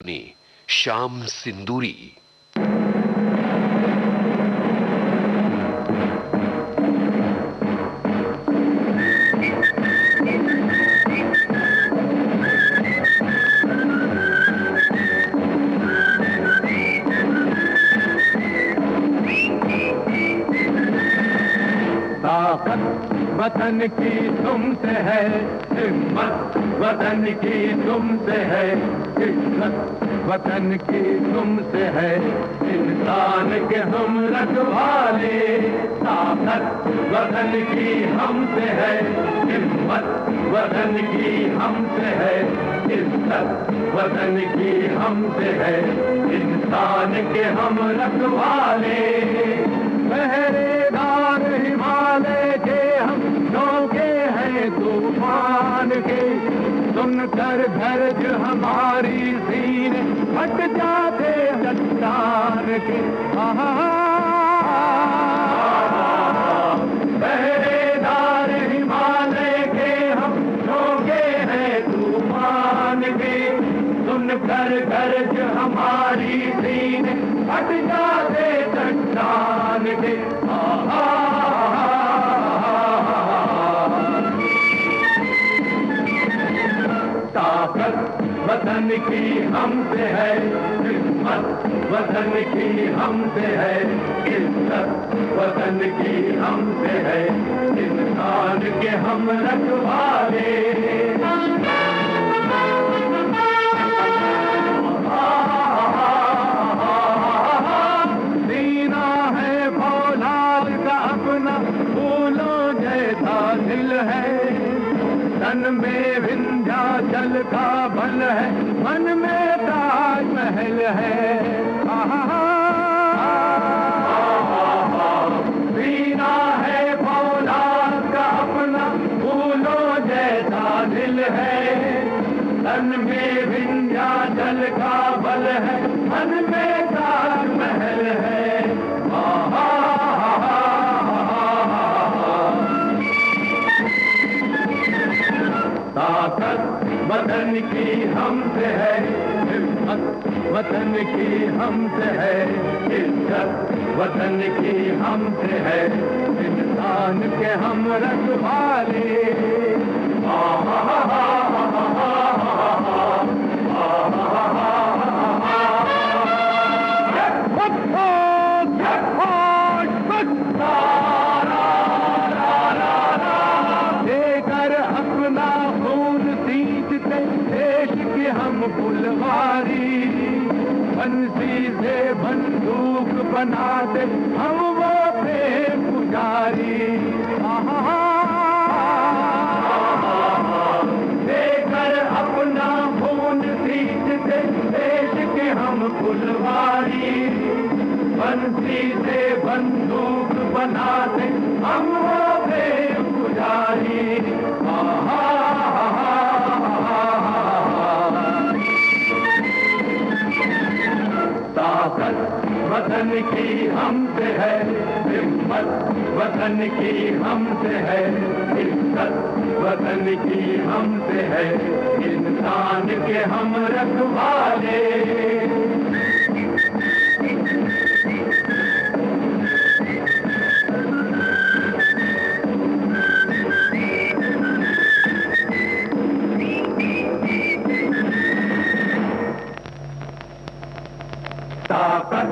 अपनी शाम सिंदूरी। ताकत वतन की तुमसे है, हिम्मत वतन की तुमसे है, इज्जत वतन की तुमसे है, इंसान के हम रखवाले। ताकत वतन की हमसे है, हिम्मत वतन की हमसे है, इज्जत वतन की हमसे है, इंसान के हम रखवाले। पहरेदार हिमालय के हम नौके हैं तूफान के, सुनकर धर्ज हमारी सीने फट जाते चट्टान के। पहरेदार हिमालय के हम नौके हैं तूफान के, सुनकर धर्ज हमारी सीने फट जाते चट्टान के। ताकत वतन की हमसे है, हिम्मत वतन की हमसे है, इज्जत वतन की हमसे है, इंसान के हम रखवाले। सीना है फौलाद का अपना, फूलों जैसा दिल है, तन में विंध्याचल का बल है, मन में ताजमहल है। सीना है फौलाद का अपना, फूलों जैसा दिल है, तन में विंध्याचल का बल है, मन में ताजमहल है। ताकत वतन की हमसे है, हिम्मत वतन की हमसे है, इज्जत वतन की हमसे है, इंसान के हम रखवाले। देकर अपना खून सींचते देश की हम फुलवारी, बंसी से बंदूक बनाते हम वो प्रेम पुजारी। देकर अपना खून सींचते देश के हम फुलवारी, बंसी से बंदूक बनाते हम वो प्रेम पुजारी। ताकत वतन की हमसे है, हिम्मत वतन की हमसे है, इज्जत वतन की हमसे है, इंसान के हम रखवाले। ताकत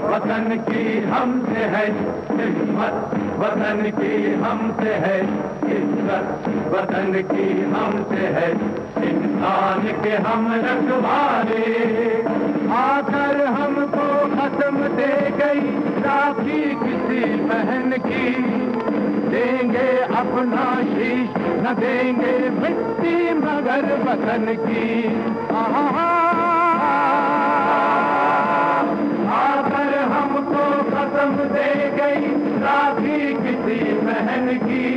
वतन की हमसे है, हिम्मत वतन की हमसे है, इज्जत वतन की हमसे है, इंसान के हम रखवाले। आकर हमको खत्म दे गई राखी किसी बहन की, देंगे अपना शीश न देंगे मिट्टी मगर वतन की। आकर हमको कसम दे गई राखी किसी बहन की,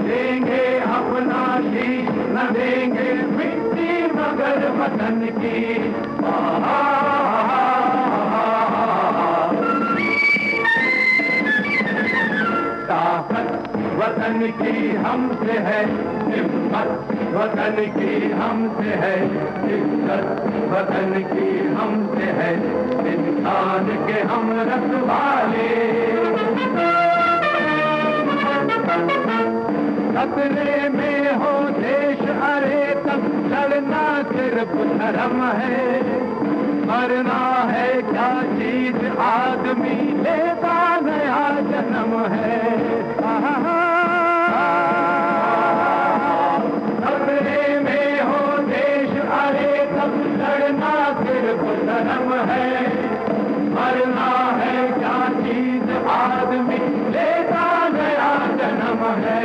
देंगे अपना शीश न देंगे मिट्टी मगर वतन की। ताकत वतन की हमसे है, हिम्मत वतन की हमसे है, इज्जत वतन की हमसे है, इंसान के हम रखवाले। खतरे में हो देश अरे तब लड़ना सिर्फ धर्म है, मरना है क्या चीज आदमी लेता नया जन्म है। खतरे में हो देश अरे तब लड़ना सिर्फ धर्म है, मरना है क्या चीज आदमी लेता नया जन्म है।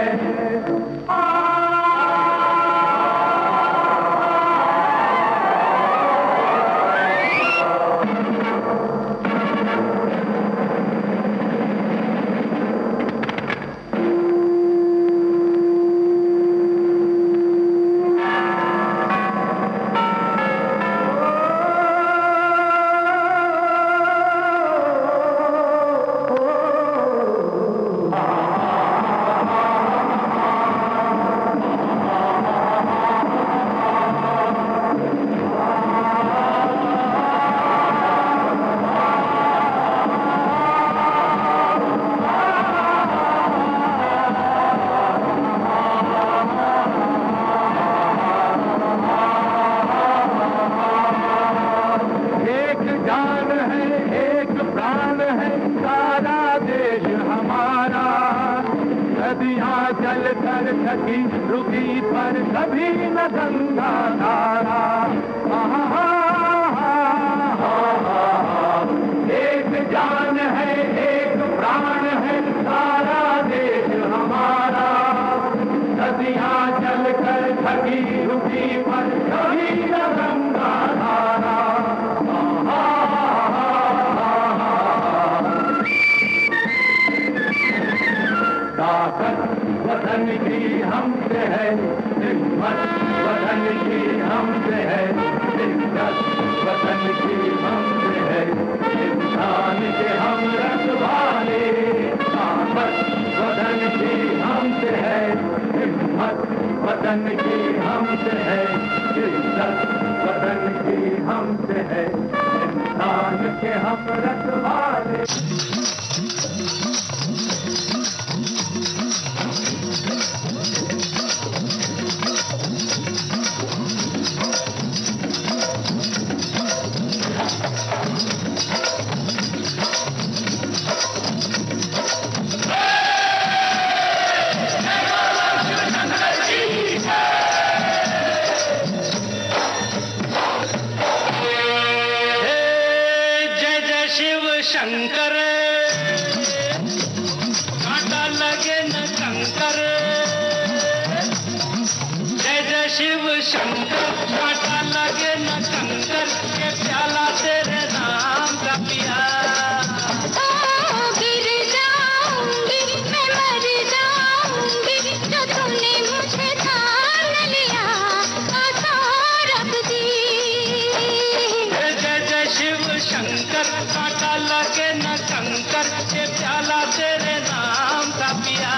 चल कर थकी रुकी पर कभी न गंगा धारा। एक जान है एक प्राण है सारा देश हमारा, नदियां चल कर थकी रुकी पर कभी न गंगा धारा। ताकत वतन की हमसे है, हिम्मत वतन की हमसे है, इज्जत वतन की हमसे है, इंसान के हम रखवाले। ताकत वतन की हमसे है, हिम्मत वतन की हमसे है, इज्जत वतन की हमसे है, इंसान के हम रखवाले। शंकर कांटा लगे न कंकर, जय जय शिव शंकर कांटा लगे न कंकर, ये प्याला तेरे नाम का पिया। गिर जाऊंगी मैं मर जाऊंगी, जो तूने मुझे ठान लिया आशा रख दी। जय जय शिव शंकर कांटा लगे न कंकर, ये प्याला तेरे नाम का पिया।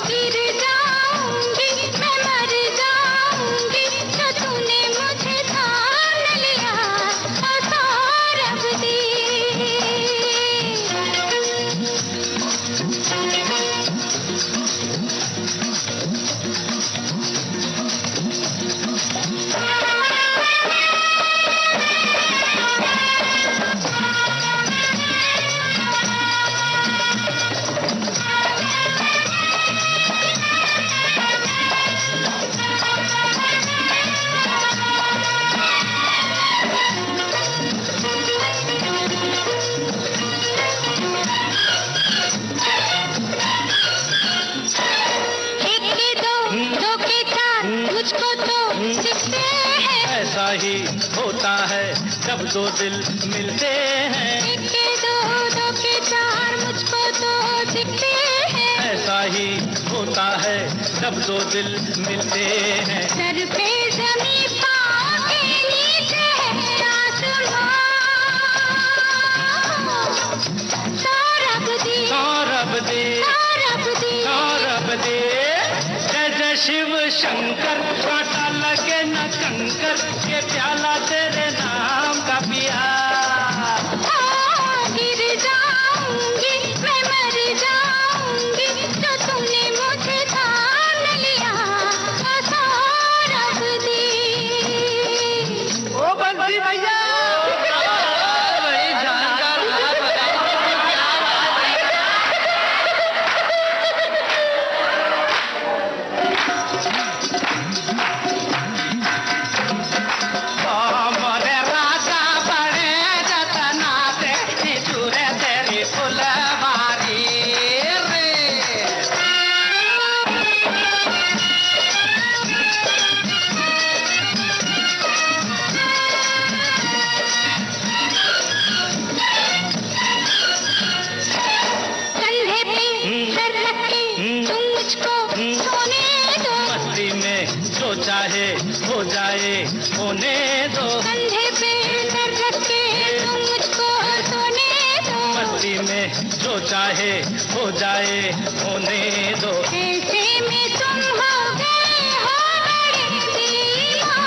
गिर जाऊंगी मैं मर जाऊंगी, जो तूने मुझे ठान लिया आशा रख दी। ऐसा ही होता है जब दो दिल मिलते हैं, एक के दो, दो के चार मुझको तो दिखते हैं। ऐसा ही होता है जब दो दिल मिलते हैं। सर पे ज़मीं पाँव के नीचे है आसमां, सौरभ दे सौरभ दे सौरभ दे सौरभ दे, मोदी भैया बड़ी जानकार बात बताई। मोरे राजा बड़े जतना से चूरे तेरी फुलवारी रे। कंधे पे सर रख के तुम मुझको सोने दो। मस्ती में जो चाहे हो जाए होने दो। कंधे पे सर रख के तुम मुझको सोने दो। मस्ती में जो चाहे हो जाए होने दो। ऐसे में तुम हो गए हो बड़े दीवान।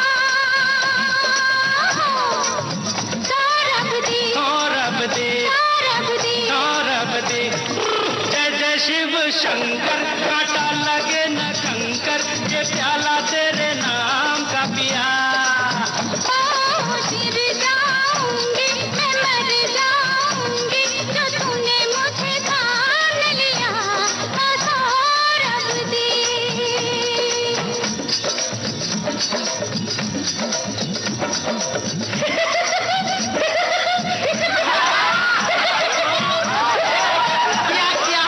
सौरभ दी सौरभ दे सौरभ दी सौरभ दे जय जय शिव शंकर कांटा लगे न कंकर ये प्याला तेरे नाम का पिया। गिर जाऊंगी मैं मर जाऊंगी जो तूने मुझे थाम लिया। सौरभ दी क्या क्या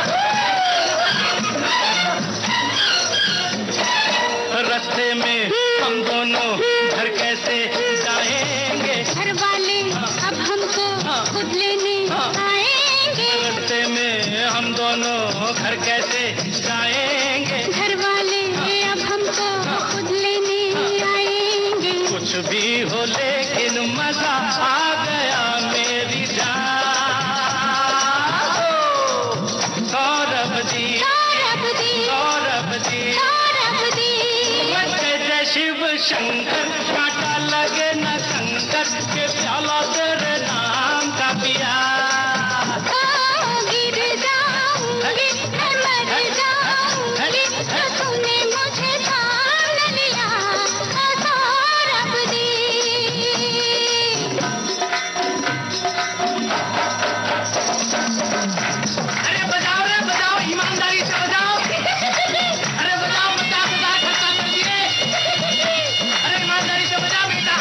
रास्ते में हम दोनों घर कैसे जाएंगे। घर वाले अब हमको खुद लेने आएंगे। रास्ते में हम दोनों घर कैसे जाएंगे। घर वाले अब हमको खुद लेने आएंगे। कुछ भी हो लेकिन मजा आ गया मेरी जान। सौरभ जी सौरभ दी सौरभ जी सौरभ दी जय जय शिव शंकर कांटा लगे न कंकर के प्याला तेरे नाम का पिया। गिर जाऊंगी मैं मर जाऊंगी जो तूने मुझे थाम लिया। सौरभ दी अरे बजाओ रे बजाओ ईमानदारी से बजाओ। अरे बजाओ बजा बजा खर्चा कर दिए। अरे ईमानदारी से बजाओ बेटा।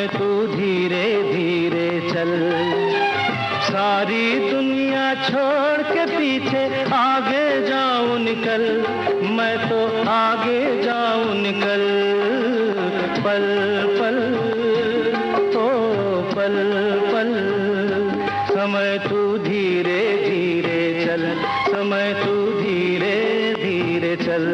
समय तू धीरे धीरे चल, सारी दुनिया छोड़ के पीछे आगे जाऊं निकल, मैं तो आगे जाऊं निकल। पल पल ओ पल पल, समय तू धीरे धीरे चल, समय तू धीरे धीरे चल।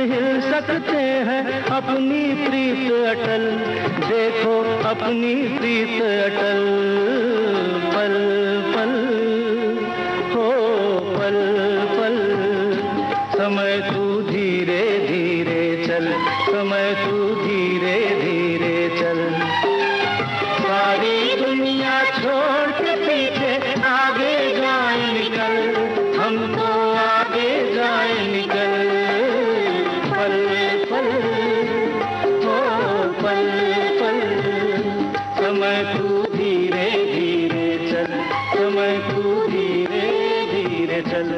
हिल सकते हैं अपनी प्रीत अटल, देखो अपनी प्रीत अटल। पल पल हो पल पल, समय तू धीरे धीरे चल, समय तू धीरे धीरे चल। सारी दुनिया छोड़ के पीछे आगे जाए निकल, हम तो आगे जाए निकल। पल पल हो पल पल, समय तू धीरे धीरे चल, समय तू धीरे धीरे चल।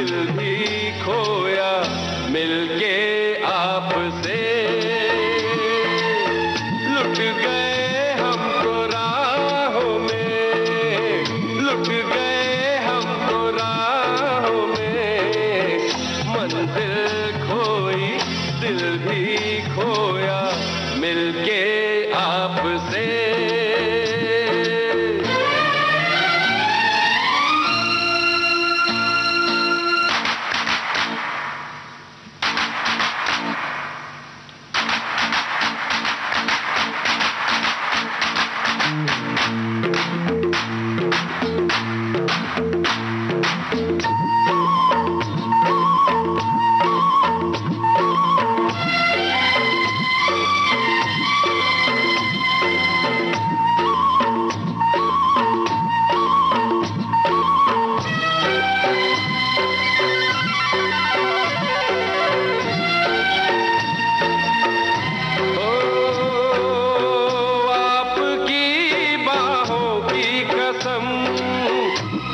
दिल भी खोया मिलके आपसे। लुट गए हम तो राहों में, लुट गए हम तो राहों में, मंजिल खोई दिल भी खोया मिलके आपसे।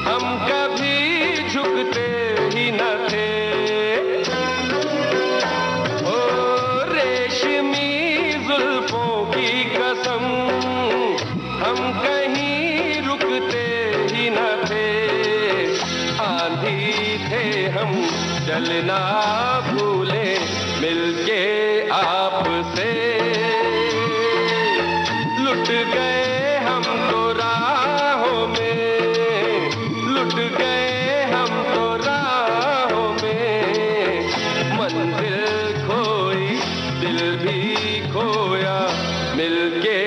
हम कभी झुकते ही न थे, ओ रेशमी जुल्फों की कसम, हम कहीं रुकते ही न थे। आंधी थे हम चलना भूले मिलके आपसे। लुट गए हम तो राहों में, लुट गए हम तो राहों में, मंजिल खोई दिल भी खोया मिलके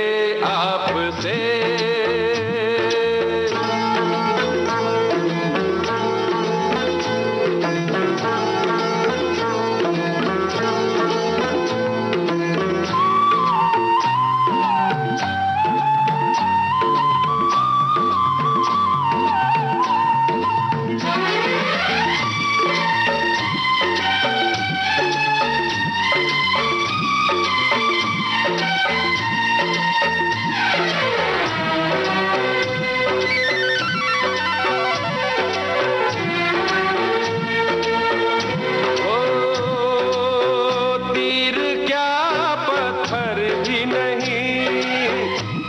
आपसे।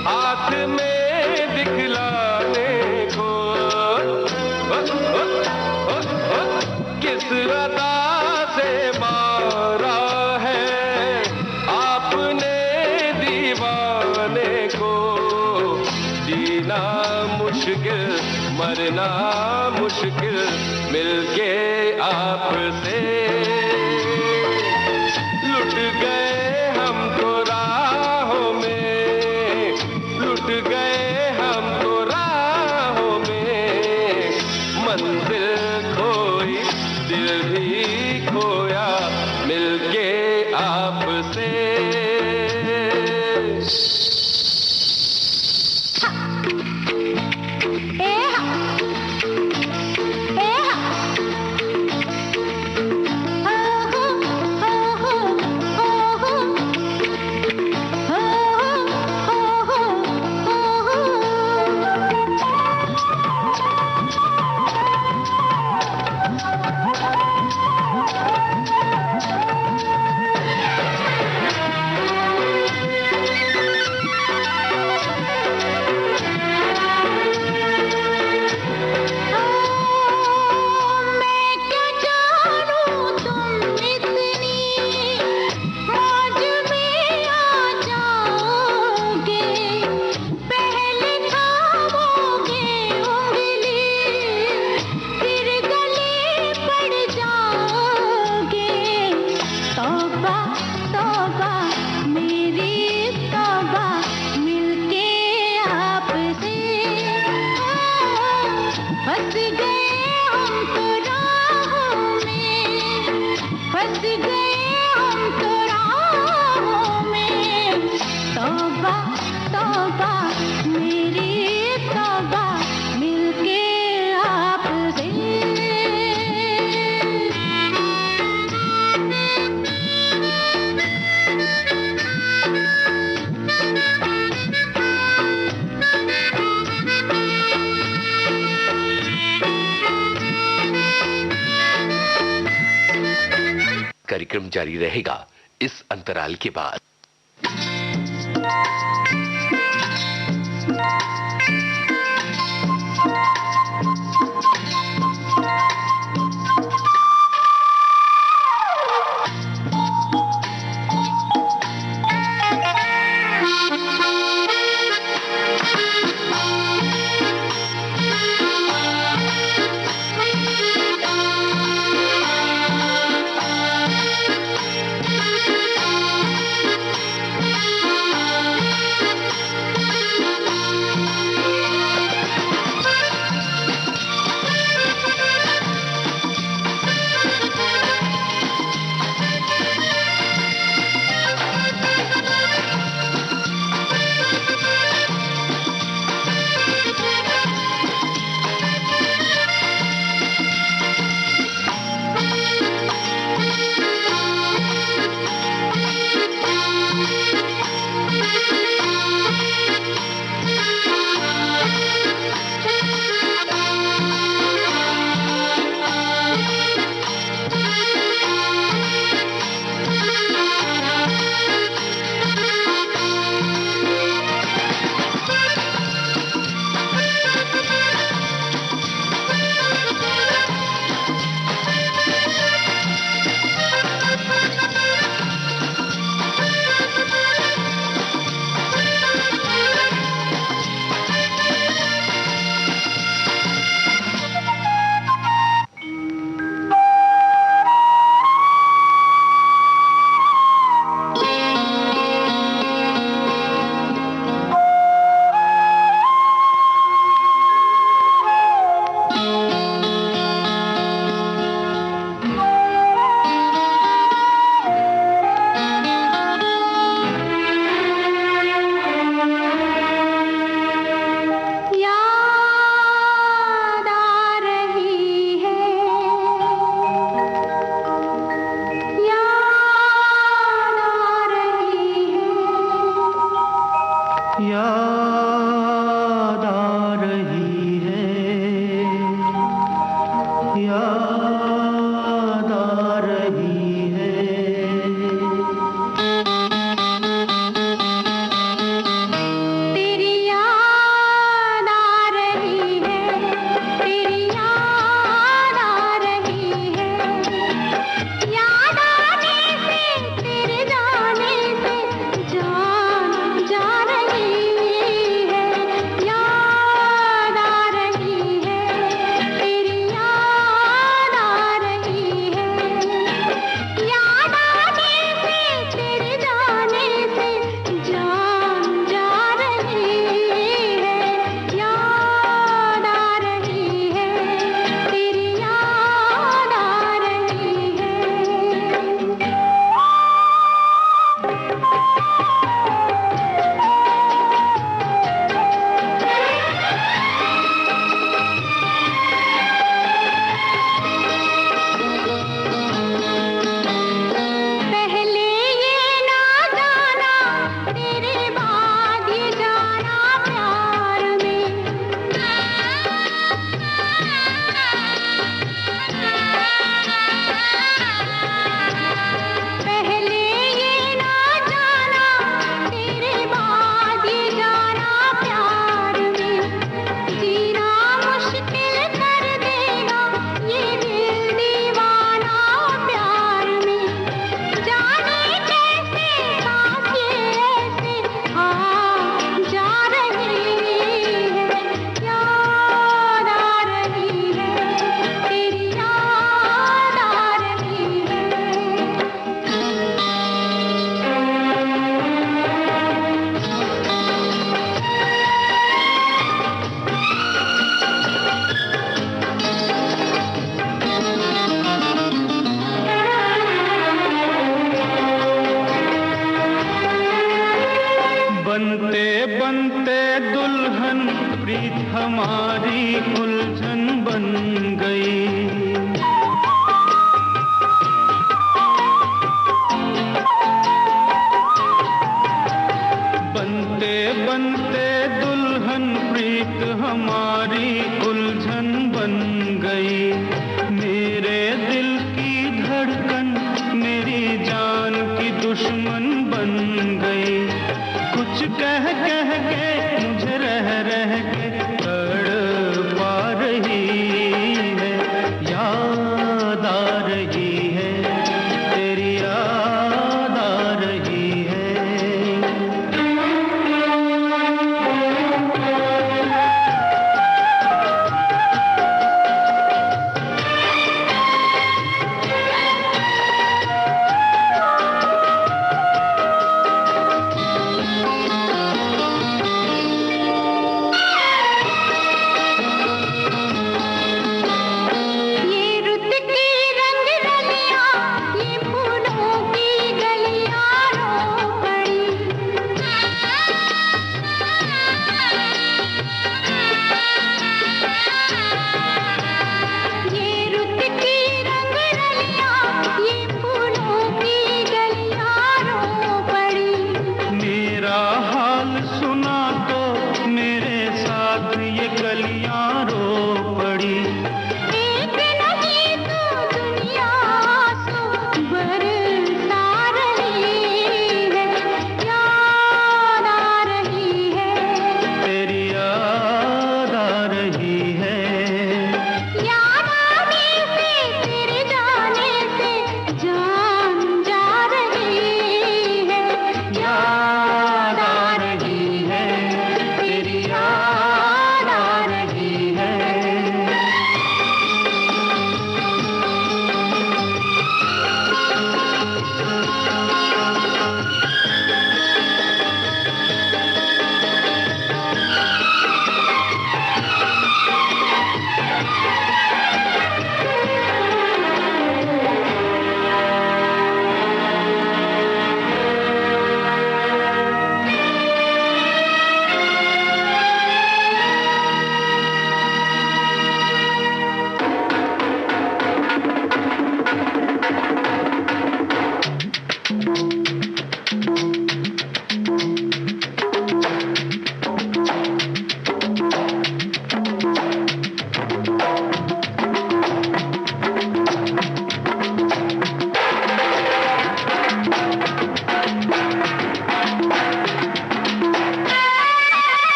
हाथ में दिखलाने को किस अदा से मारा है आपने दीवाने को। जीना मुश्किल मरना मुश्किल मिलके आपसे। लुट गए हम तो राहों में, लुट गए हम तो राहों में, मंजिल खोई दिल भी खोया मिलके आपसे। कार्यक्रम जारी रहेगा इस अंतराल के बाद।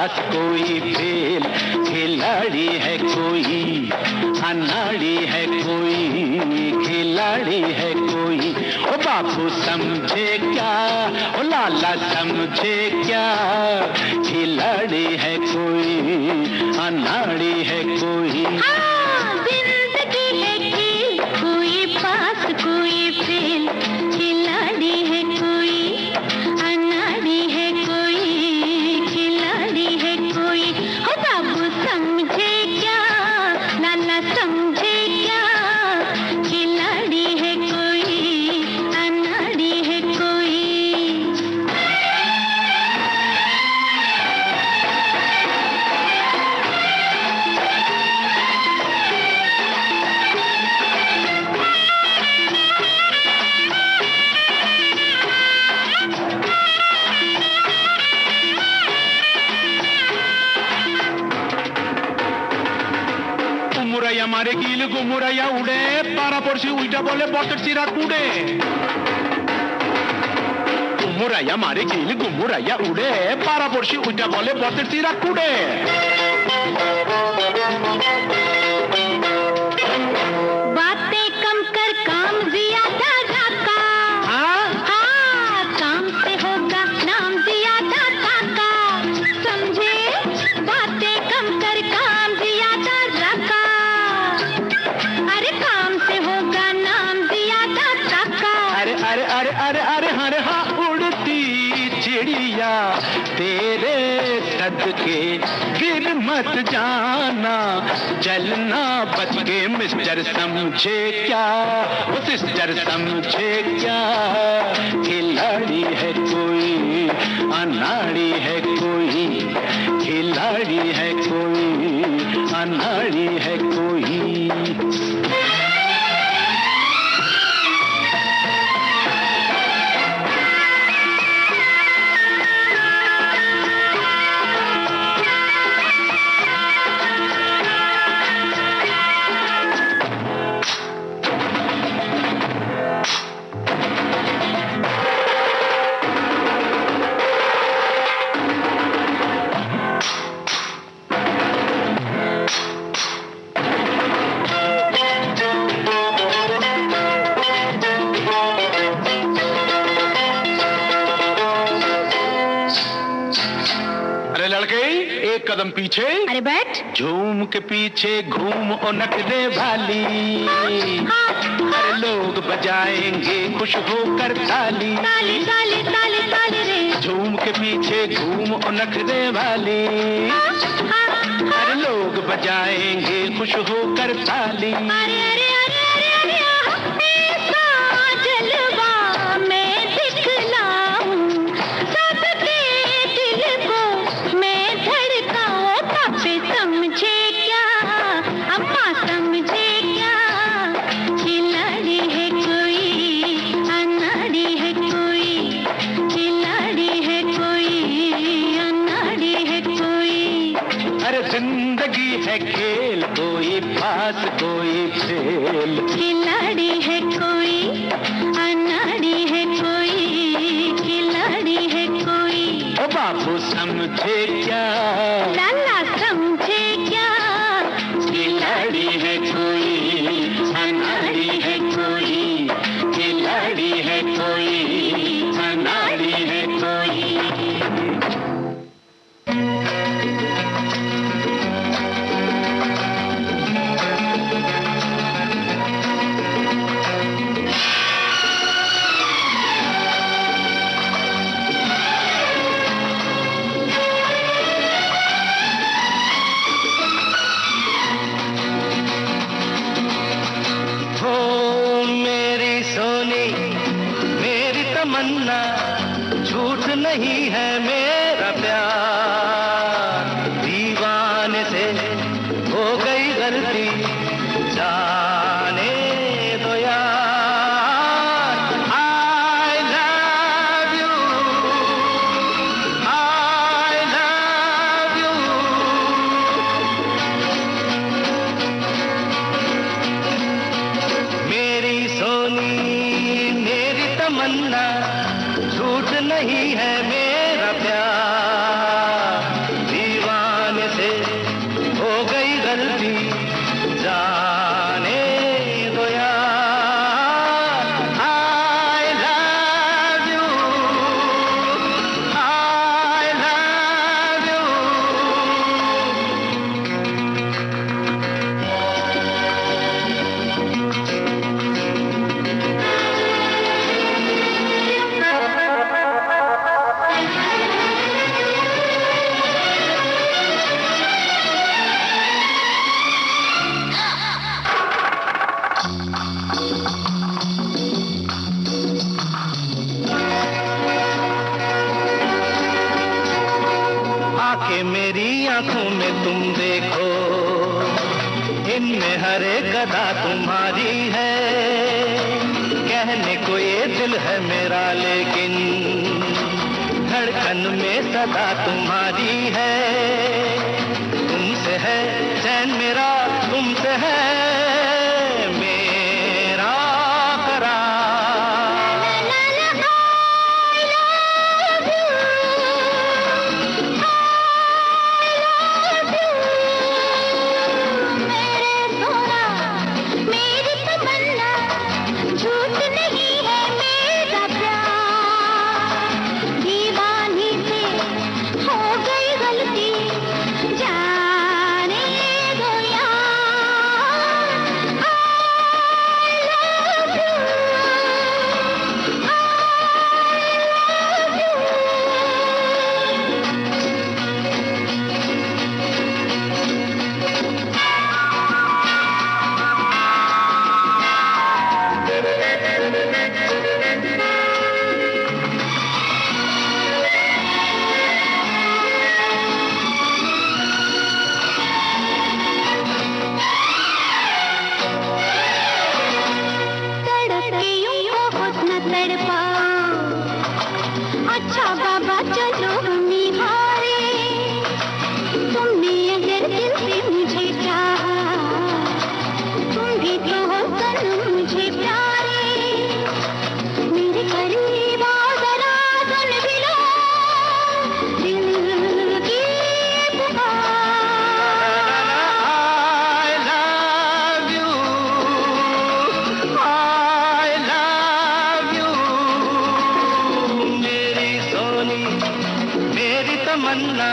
पास कोई फेल, खिलाड़ी है कोई, अनाड़ी है कोई, खिलाड़ी है कोई। ओ बापू समझे क्या, ओ लाला समझे क्या, खिलाड़ी है कोई, अनाड़ी है कोई। जिंदगी है खेल, कोई पास कोई फेल, खिलाड़ी है कोई, अनाड़ी है कोई, खिलाड़ी है कोई। हो बाबू समझे क्या, लाला समझे क्या, खिलाड़ी है कोई, अनाड़ी है कोई। मुरैया मारे कील को मुरैया उड़े, पारा पड़ोसी उल्टा बोले बॉटल सिरा कूड़े। मुरैया मारे कील को मुरैया उड़े, पारा पड़ोसी उल्टा बोले बॉटल सिरा कूड़े। बातें कम कर काम ज्यादा रखा, हाँ काम से होगा नाम ज्यादा काका, समझे? बातें कम कर काम ज्यादा रखा, अरे काम से होगा नाम ज्यादा काका। अरे अरे अरे अरे अरे अरे हाँ उड़ती चिड़िया तेरे सदके गिर मत जाना, जलना बच के मिस्टर समझे क्या, वो सिस्टर समझे क्या, खिलाड़ी है कोई, अनाड़ी है कोई, खिलाड़ी है कोई, अनाड़ी है कोई। एक कदम पीछे, अरे बैठ। झूम के पीछे घूम और नखरे वाली, हर लोग बजाएंगे खुश होकर ताली, ताली ताली ताली ताली रे। झूम के पीछे घूम और नखरे वाली, हर लोग बजाएंगे खुश होकर ताली। अरे अरे अरे अरे अरे ऐसा जलवा मैं दिखलाऊं, सबके दिल को मैं धड़काऊं। पापे समझे क्या, अम्मा समझे क्या, खिलाड़ी है कोई, अनाड़ी है कोई, खिलाड़ी है कोई, अनाड़ी है कोई। अरे जिंदगी है खेल, कोई पास कोई फेल, खिलाड़ी है कोई, अनाड़ी है कोई, खिलाड़ी है कोई। ओ बापू समझे क्या, लाला समझे क्या, खिलाड़ी है कोई, अनाड़ी है कोई, खिलाड़ी है कोई, अनाड़ी है कोई। तमन्ना झूठ नहीं है मेरा प्यार, दीवाने से हो गई गलती जाने दो यार। I love you, I love you। मेरी सोनी मेरी तमन्ना झूठ नहीं है मेरा प्यार, तुम देखो इनमें हर एक अदा तुम्हारी है। कहने को ये दिल है मेरा लेकिन धड़कन में सदा तुम्हारी है। तुमसे है चैन मेरा, तुमसे है मेरा करार। तमन्ना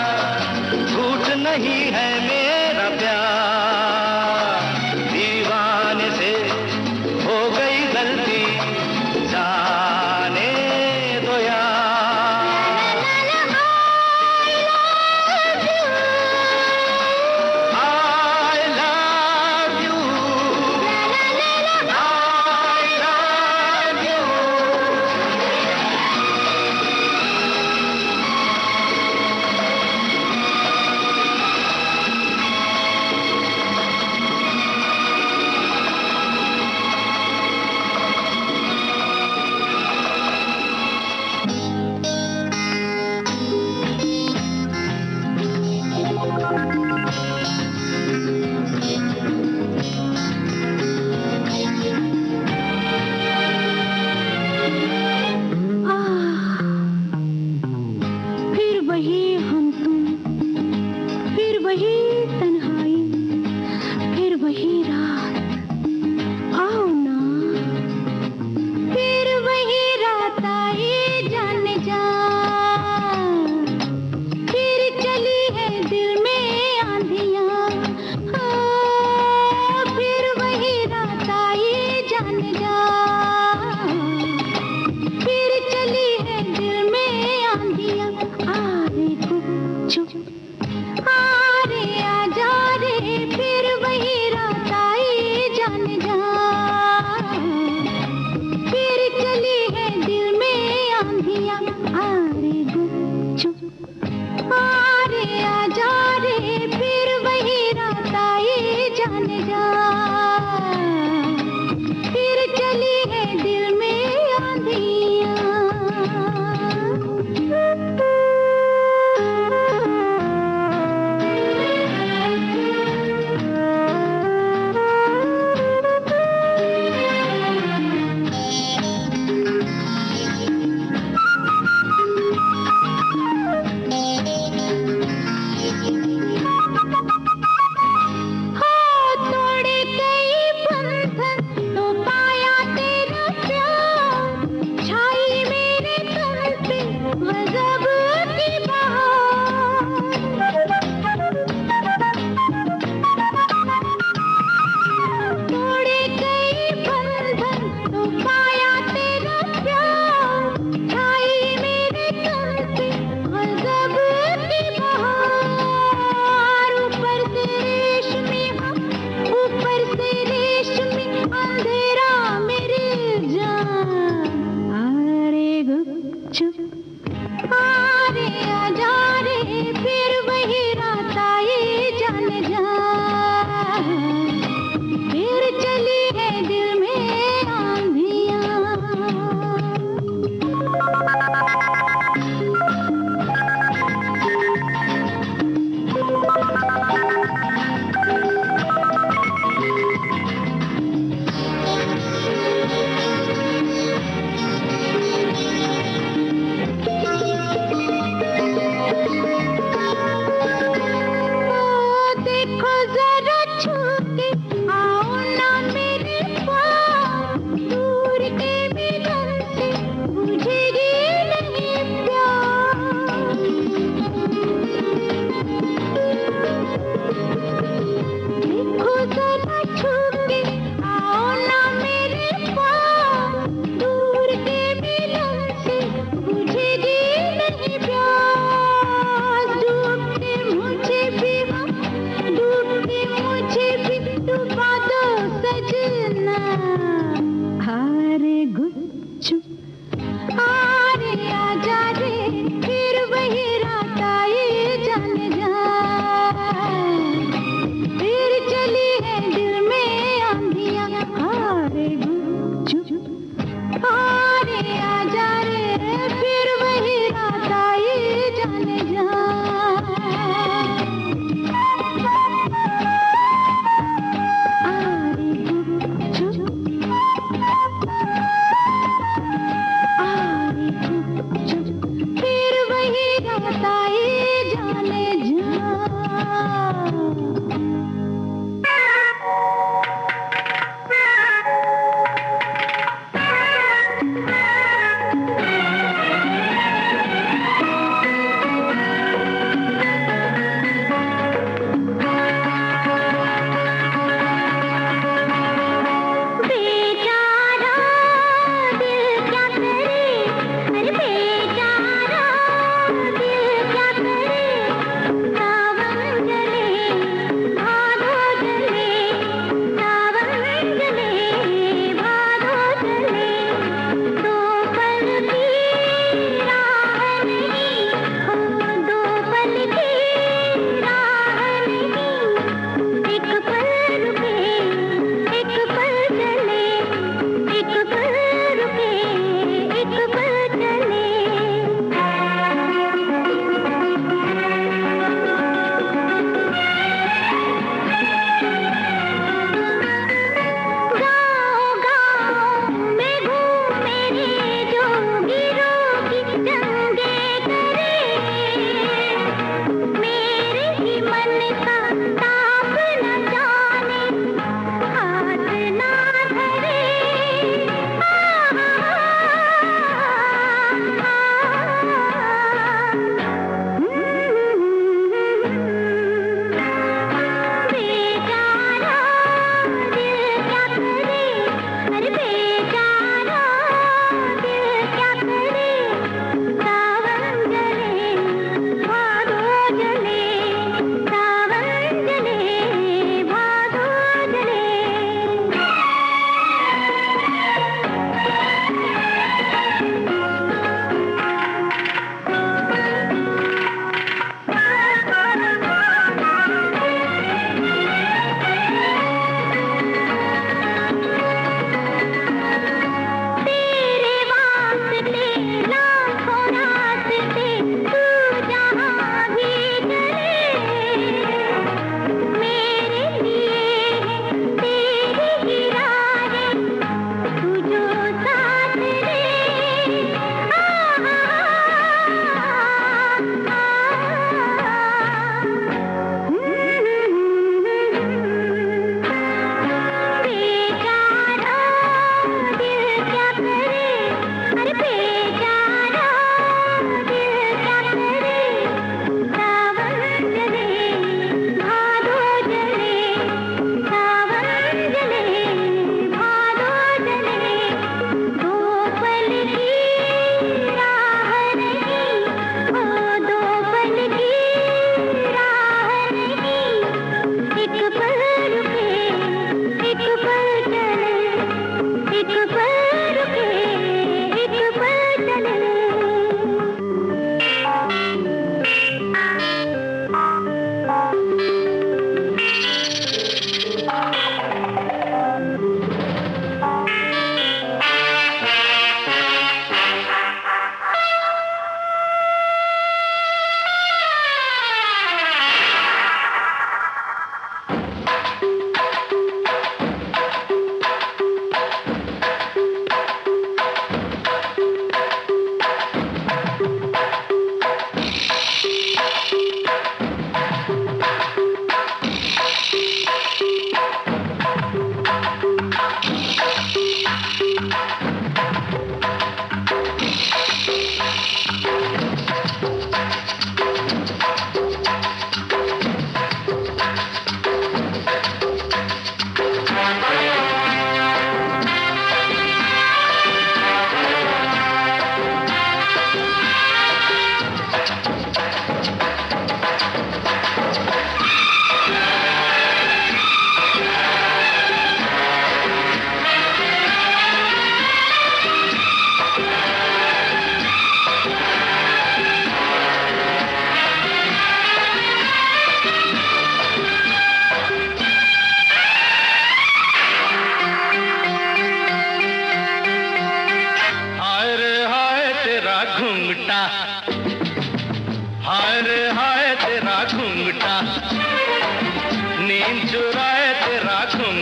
झूठ नहीं है मेरा प्यार। दीवाने से हो गई गलती जाने दो यार। I love you, I love you। आओ ना मेरे पास, दूर के मिलन से बुझेगी नहीं प्यास। देखो जरा छू के, आओ ना मेरे पास, दूर के मिलन से बुझेगी नहीं प्यास। डूबते मुझे भी हम, डूबते मुझे भी डुबा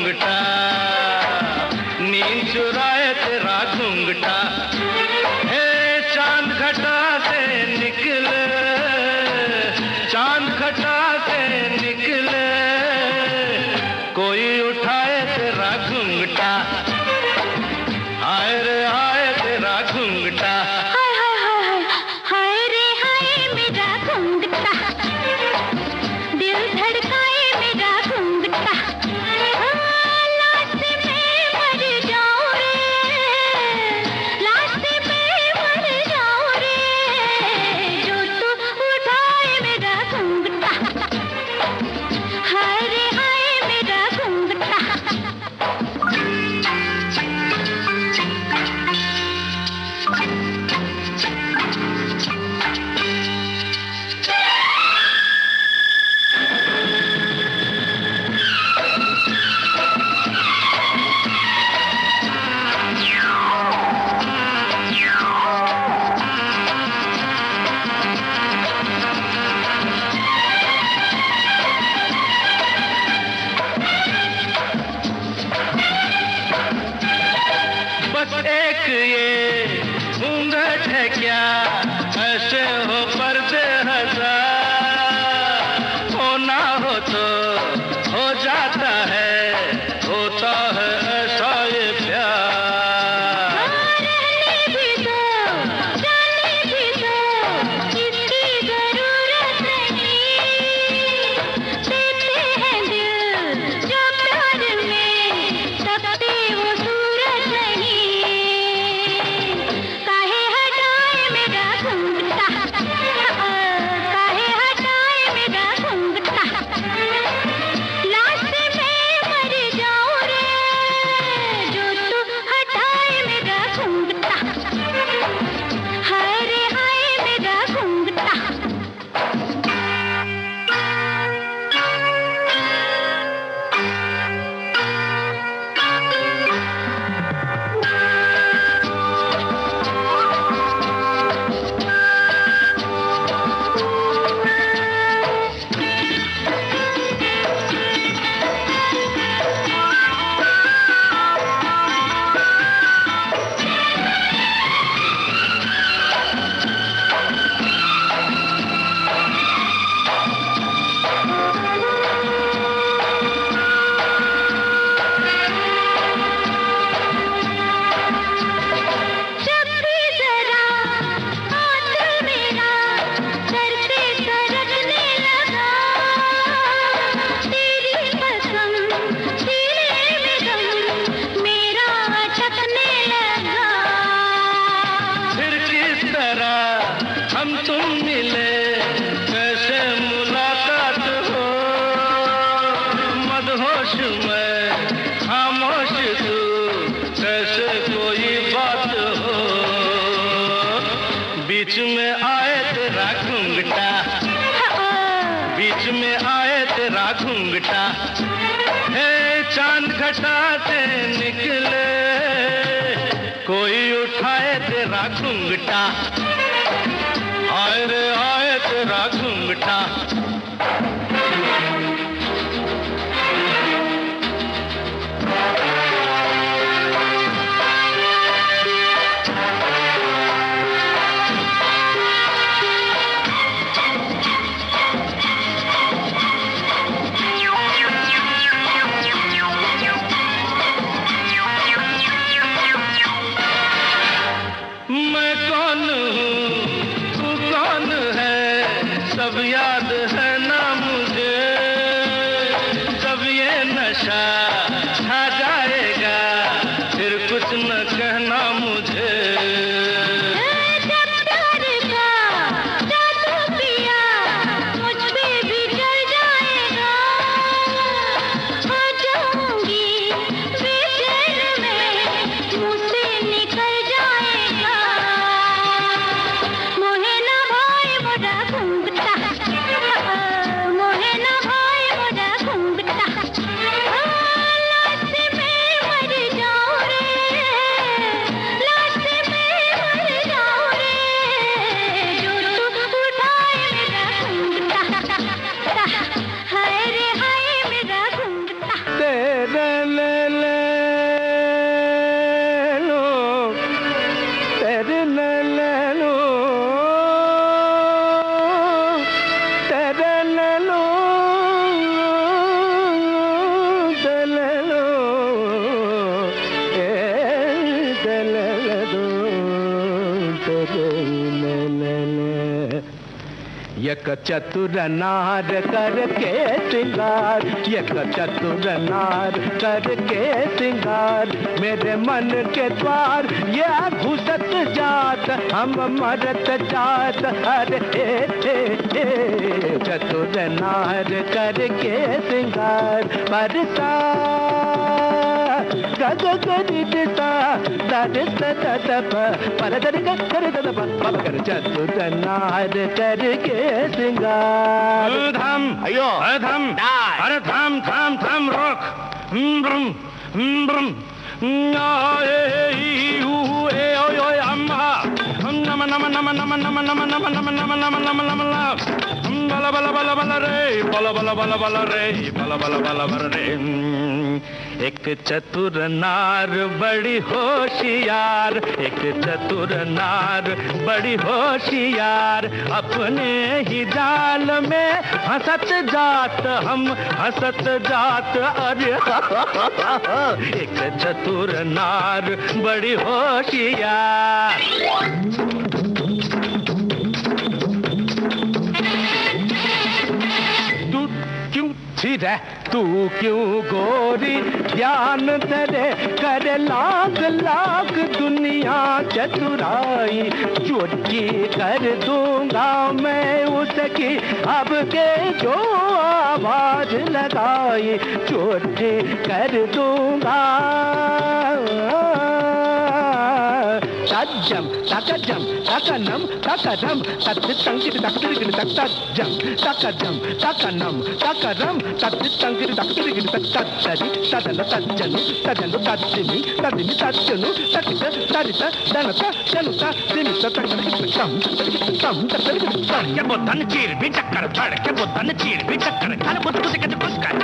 घूंघटा, नींद चुराए तेरा घूंघटा। हे चांद घटा से निकले, चांद घटा से निकले, कोई उठाए तेरा घूंघटा। हाय रे हाय तेरा घूंघटा। हाय हाय हाय हाय रे हाय मेरा घूंघटा, दिल धड़काए मेरा घूंघटा। लास्ट में मर जाऊं रे, लास्ट में मर जाऊं रे, जो तू उठाए मेरा घूंघटा। हाय रे हाय मेरा घूंघटा। बस एक ये घूंघट है क्या, ऐसे हो पर्दे हजार, होना हो तो हो जाता है, होता है ऐसा ये प्यार। रहने भी दो, जाने भी दो, इसकी जरूरत नहीं। देते हैं दिल जो प्यार में, तपती वो सूरज नहीं। काहे हटाए मेरा घूंघटा, काहे हटाए मेरा घूंघटा। लास्ट में मर जाऊं रे, जो तू हटाए मेरा घूंघटा। हाय रे हाय मेरा घूंघटा। जब भी जरा आंचल मेरा सर से सरकने लगा, तेरी कसम सीने में दम मेरा अटकने लगा। फिर किस तरह हम तुम मिले, कैसे मुलाकात हो, मदहोश में खामोश तू, कैसे कोई बात हो, बीच में आए तेरा घूंघटा, बीच में आए तेरा घूंघटा। हे चांद घटा से निकले, कोई उठाए तेरा घूंघटा। हाय रे हाय तेरा घूंघटा। मैं कौन हूँ, तू कौन है, सब याद एक चतुर नार करके सिंगार, एक चतुर नार करके सिंगार, मेरे मन के द्वार ये घुसत जात, हम मरत जात, अरे चतुर नार करके सिंगार, बरसा गग गरिता चतुर नार करके सिंगार। थम अयो थम, अरे थम थम थम रोक। नम नम नम नम नम नम नम नम नम नम नम नम बला बला बला बला रे, बला बला बला बला रे, बला बला बला बला रे। एक चतुर नार बड़ी होशियार, एक चतुर नार बड़ी होशियार, अपने ही जाल में हंसत जात, हम हंसत जात, अरे एक चतुर नार बड़ी होशियार। तू क्यों गोरी ज्ञान तेरे करे लाख लाख दुनिया चतुराई, चुटकी कर दूंगा मैं उसकी अब के जो आवाज लगाई, चुटकी कर दूंगा। तज्जम तकजम तकनम तकरम तत्तंगिर तकदिर तकजम तकजम तकनम तकरम तत्तंगिर तकदिर तत्तरि तदन तज्जनु तदनु तज्जिमि तदिमि तज्जनु ततित तरित दनत दनुत दिमित तकनम तम के बोतन चीर भी चक्कर फड़ के बोतन चीर भी चक्कर काल कुछ कुछ के कुछ कर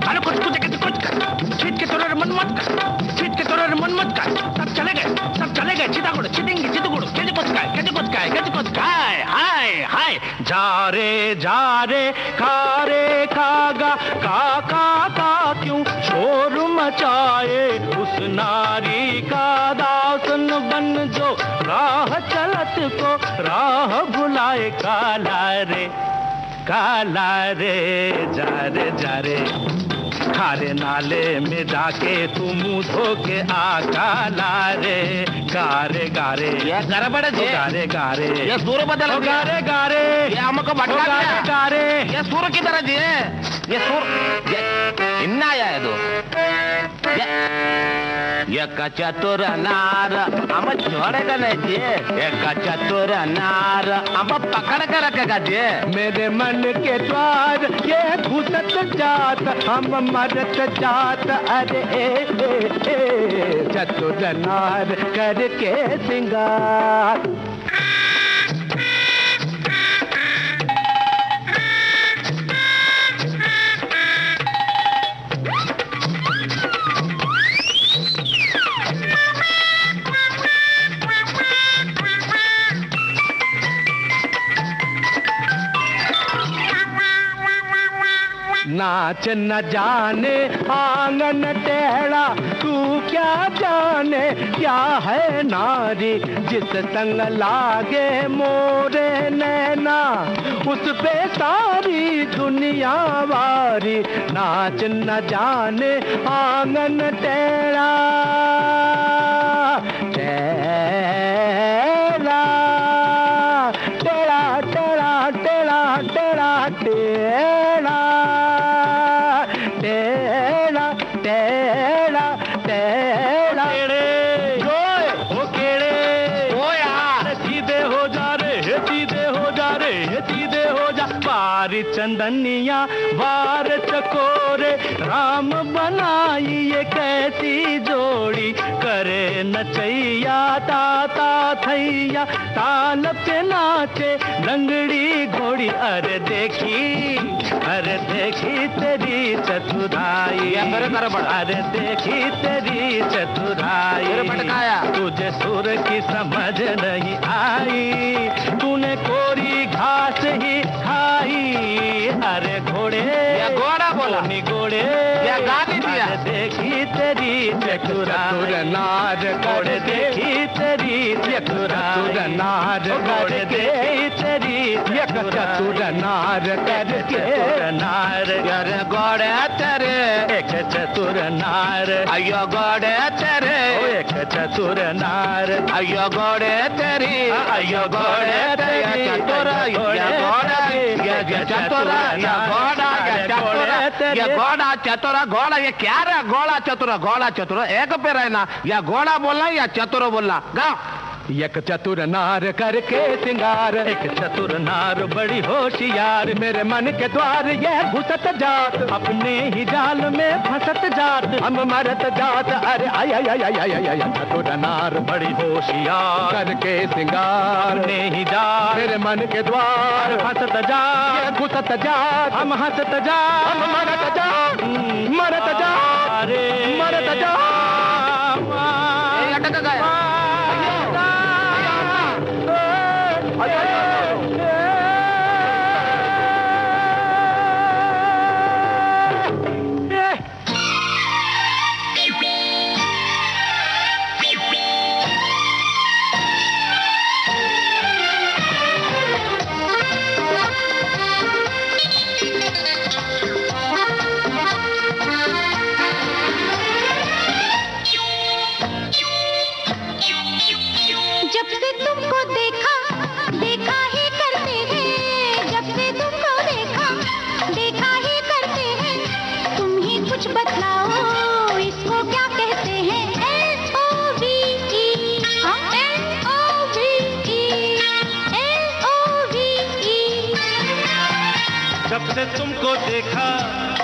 काल कुछ कुछ के कुछ कर छीट के तोरे मन मत कर छीट के तोरे मन मत कर सब चले गए चितागुड़ चिटिंगी चितगुड़ के कुछ काय हाय हाय जा रे खा रे खागा का का क्यों शोर मचाए, उस नारी का दासन बन जो राह चलत को राह भुलाए, काला रे जा रे खारे नाले में जाके तू मुंह धो के आ, काला रे गारे गारे ये गड़बड़ है, गारे गारे ये सूर बदल गारे गारे ये हमको भटका दिया, गारे ये सूर की तरह जी है, ये सूर ये इन्ना आया है दो ये चतुर नार हम छोड़ेगा नहीं जी, एक चतुर नार हम पकड़ कर रखेगा जी, मेरे मन के द्वार ये घुसत जात, हम मरत जात, अरे चतुर नार करके सिंगार। नाच न जाने आंगन टेढ़ा, तू क्या जाने क्या है नारी, जिस संग लागे मोरे नैना उस पे सारी दुनिया वारी, नाच न जाने आंगन टेढ़ा टेढ़ा टेढ़ा टेढ़ा टेढ़ा टेढ़ा टेढ़ा टेढ़ा टेढ़ा टेढ़ा ओ केड़े ओ यार सीधे हो जा रे, सीधे हो जा रे, सीधे हो जा, बारी चंदनिया बार चकोरे, राम बनाई ये कैसी जोड़ी, करे नचैया ताता थैया, ताल पे नाचे लंगड़ी घोड़ी, अरे देखी तेरी चतुराई, अरे देखी तेरी चतुराई, तुझे सुर की समझ नहीं आई, तूने कोरी घास ही खाई, अरे घोड़े घोड़ा बोला नहीं घोड़े या गाली दिया, देखी तेरी तेरी चतुर नार कर देखी तेरी चतुर नार कर देखी तेरी चतुर नार कर चतुर नार यार गोड़े तेरे एक चतुर नार अयो गोड़े तेरे एक चतुर नार अयो गोड़े तेरी अयो गोड़े तेरी चतुर घोड़ा चतुरा घोड़ा ये क्या रहा घोड़ा चतुरा एक पे रहना या घोड़ा बोलना या चतुर बोलना गाओ एक चतुर नार करके सिंगार एक चतुर नार बड़ी होशियार मेरे मन के द्वार ये घुसत जात अपने ही जाल में फंसत जात हम मरत जात अरे आय आय आय आय आय आय चतुर नार बड़ी होशियार करके सिंगार अपने ही जाल मेरे मन के द्वार फंसत जात ये घुसत जात हम हंसत जात हम मरत जात अरे मरत जात अटक गया जब से तुमको देखा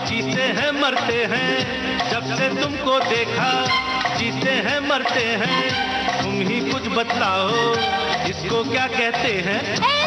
जीते हैं मरते हैं जब से तुमको देखा जीते हैं मरते हैं तुम ही कुछ बतलाओ इसको क्या कहते हैं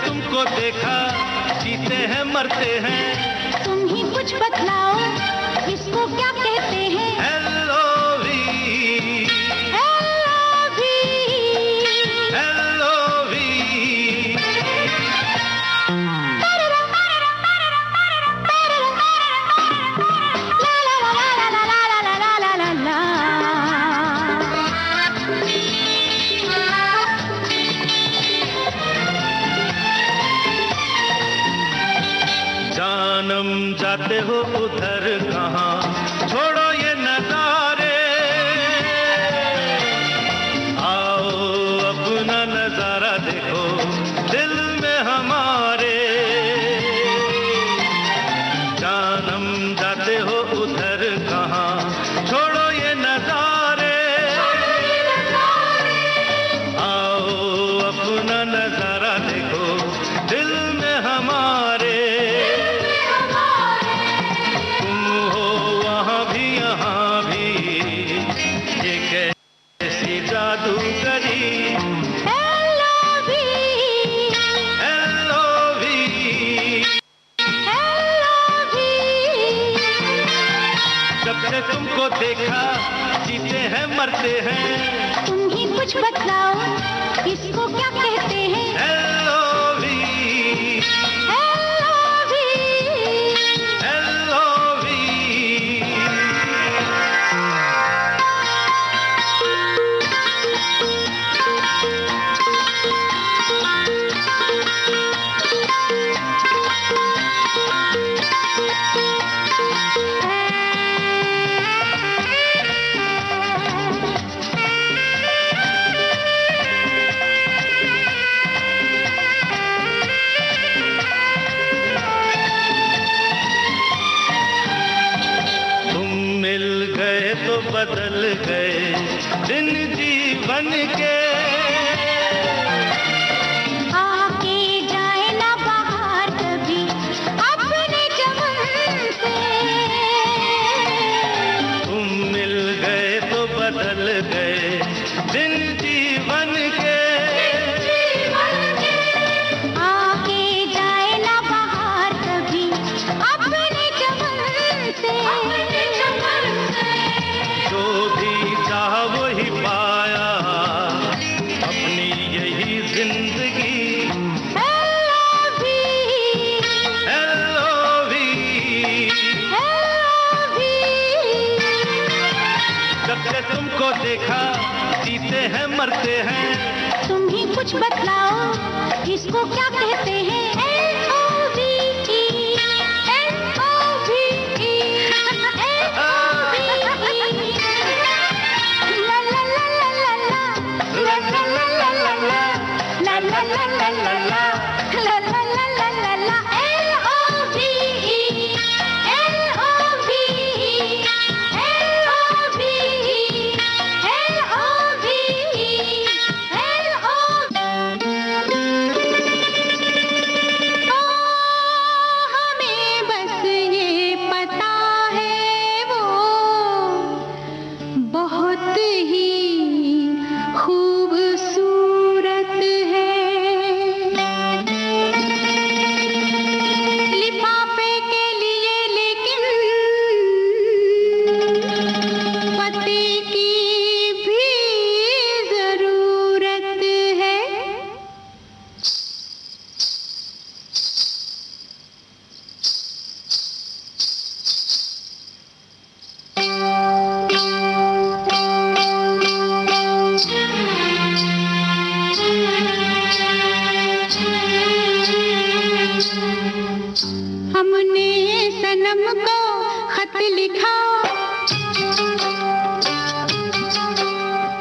तुमको देखा जीते हैं मरते हैं तुम ही कुछ बतलाओ इसको क्या कहते हैं LOV जानम जाते हो उधर कहाँ छोड़ो ये नजारे आओ अपना नजारा देखो दिल में हमारे जानम जाते हो उधर कहाँ छोड़ो ये नजारे आओ अपना नजारा देखो दिल में हमारे तुमको देखा जीते हैं मरते हैं तुम ही कुछ बतलाओ इसको क्या कहते हैं LOV LOV बदल गए दिन जीवन के। आके जाए ना बाहर कभी अपने चमन से। तुम मिल गए तो बदल गए दिन जीवन के। आके जाए ना बाहर कभी अपने चमन से। जो भी चाहा वही पाया अपनी यही जिंदगी। जब से तुमको देखा जीते हैं मरते हैं। तुम ही कुछ बतलाओ इसको क्या कहते हैं? L-O-V-E, L-O-V-E, L-O-V-E। La la la la la la, la la la la la la, la la la la la la, la la la la la la, L-O-V-E, L-O-V-E, L-O-V-E, L-O-V-E, हमें बस ये पता है वो बहुत ही खूबसूरत है। लिफाफे के लिए लेकिन पते की भी जरूरत है। हमने सनम को खत लिखा।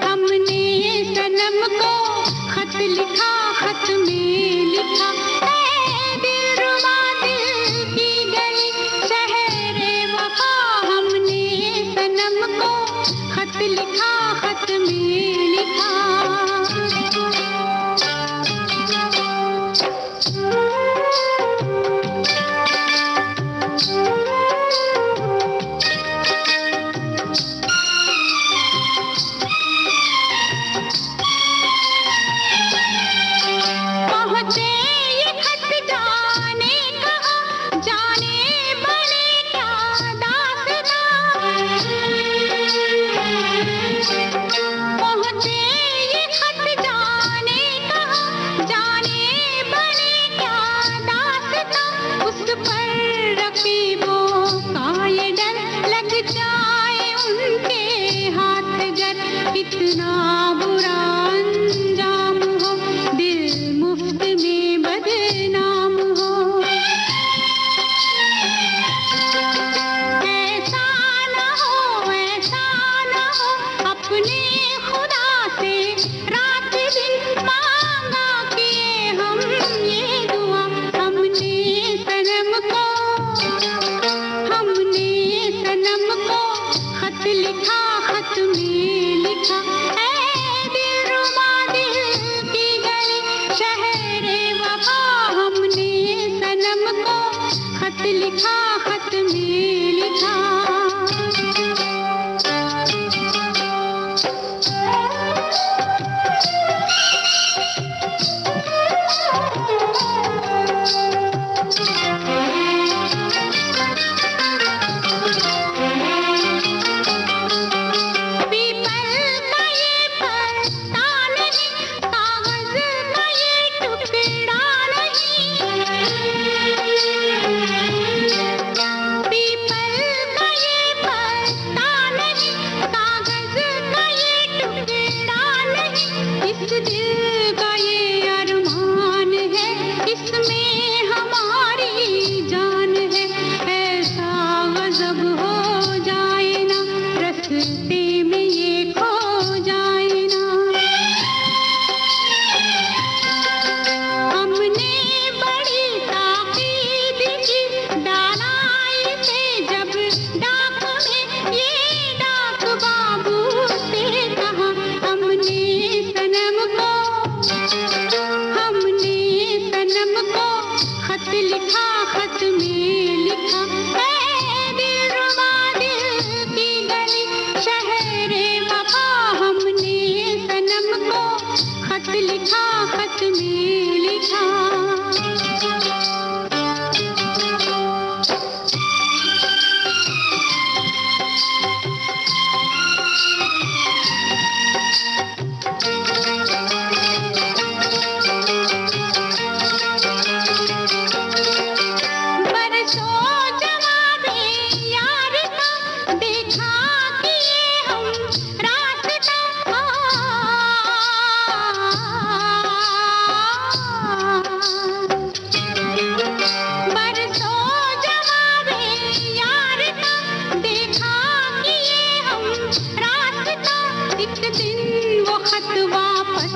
हमने सनम को खत लिखा। खत में लिखा ऐ दिलरुबा दिल की गली शहरे वफा। हमने सनम को खत लिखा। खत में लिखा पहुँचे ये खत जाने कहाँ, जाने बने क्या दास्तां। पहुँचे ये खत जाने कहाँ, जाने बने क्या दास्तां। उस पर रकीबों का ये डर लग जाए उनके हाथ जर। इतना बुरा अंजाम हो दिल मुफ्त में बदनाम हो। ऐसा न हो अपने खुदा से रात दिन मांगा किए हम ये दुआ। हमने सनम को खत लिखा। खत में लिखा ऐ दिलरुबा दिल की गली शहरे वफा। हमने सनम को खत लिखा। खत में लिखा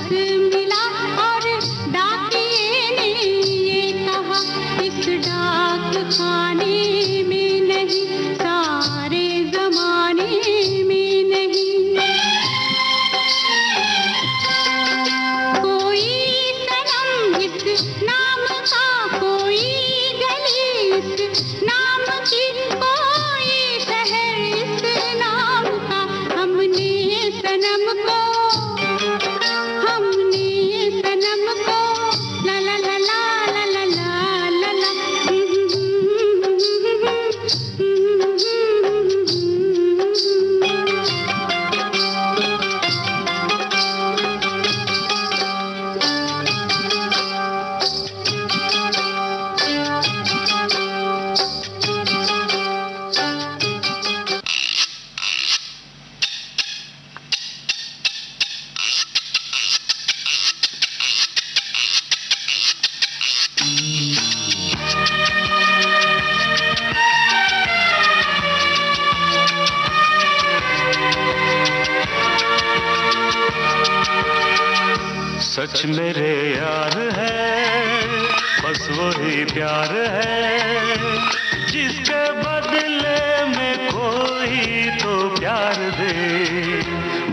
बस मिला और डाकिए ने ये कहा इस डाक खाने में नहीं, सारे जमाने में नहीं। कोई सनम इस नाम का, कोई गली इस नाम की, कोई शहर इस नाम का। हमने सनम को ला ला ला ला ला ला ला ला सच मेरे यार है, बस वही प्यार है, जिसके बदले में कोई तो प्यार दे,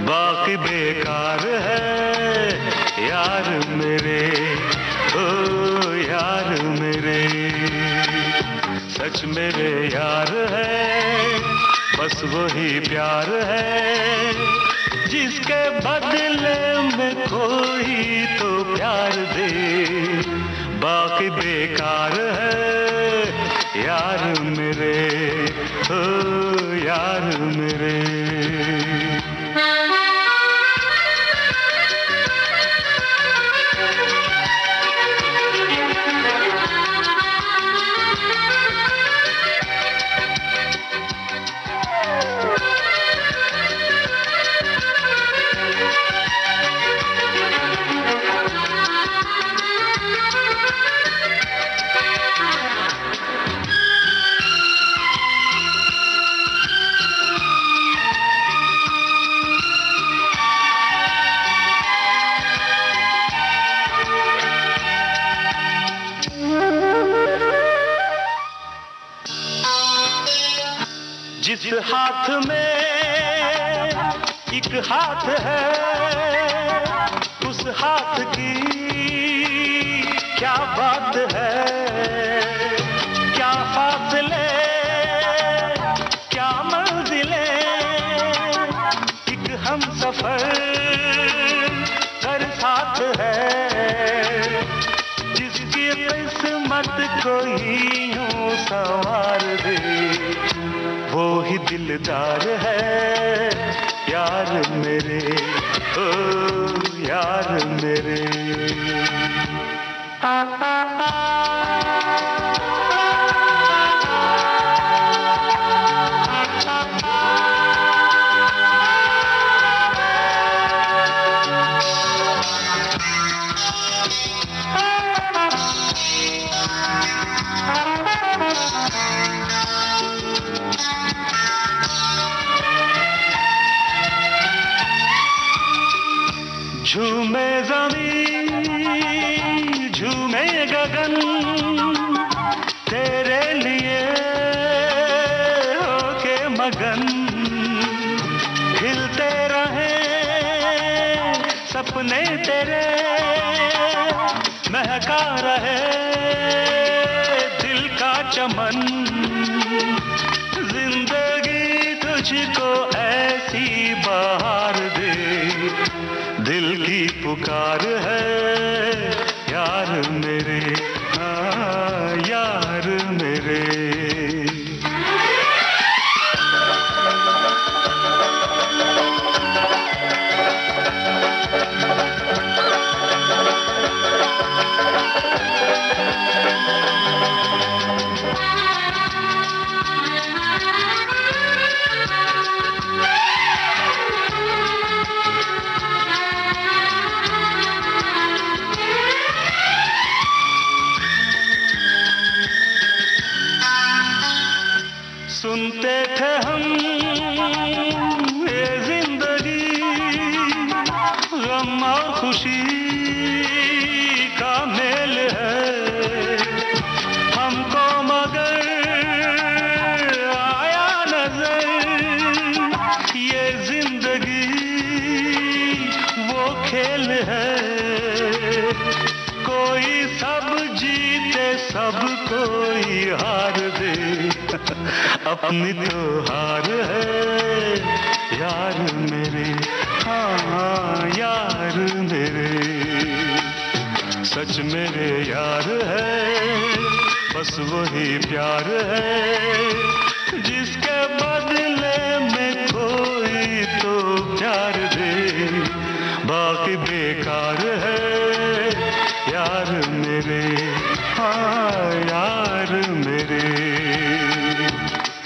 बाकी बेकार है यार मेरे, ओ यार मेरे। सच मेरे यार है, बस वही प्यार है, जिसके बदले में कोई तो प्यार दे, बाकी बेकार है यार मेरे, ओ यार मेरे। जिस हाथ में एक हाथ है, उस हाथ की क्या बात है, क्या फासले क्या मंजिलें, एक हम सफर कर साथ है, जिसकी किस्मत कोई यूं संवार दे, वो ही दिलदार है यार मेरे, ओ यार मेरे। झूमे ज़मीं झूमे गगन, तेरे लिए होके मगन, खिलते रहे सपने तेरे, महका रहे दिल का चमन, जिंदगी तुझको ऐसी बहार दे, दिल की पुकार है यार मेरे, हाँ यार मेरे। सुनते थे हम ये जिंदगी गम और खुशी का मेल है हमको मगर आया नजर ये जिंदगी वो खेल है कोई सब जीते सब कोई हार दे अपनी तो हार है यार मेरे हाँ यार मेरे सच मेरे यार है बस वही प्यार है जिसके बदले में कोई तो प्यार दे बाकी बेकार है यार मेरे हाँ यार मेरे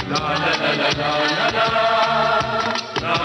ला ला ला ला ला ला ला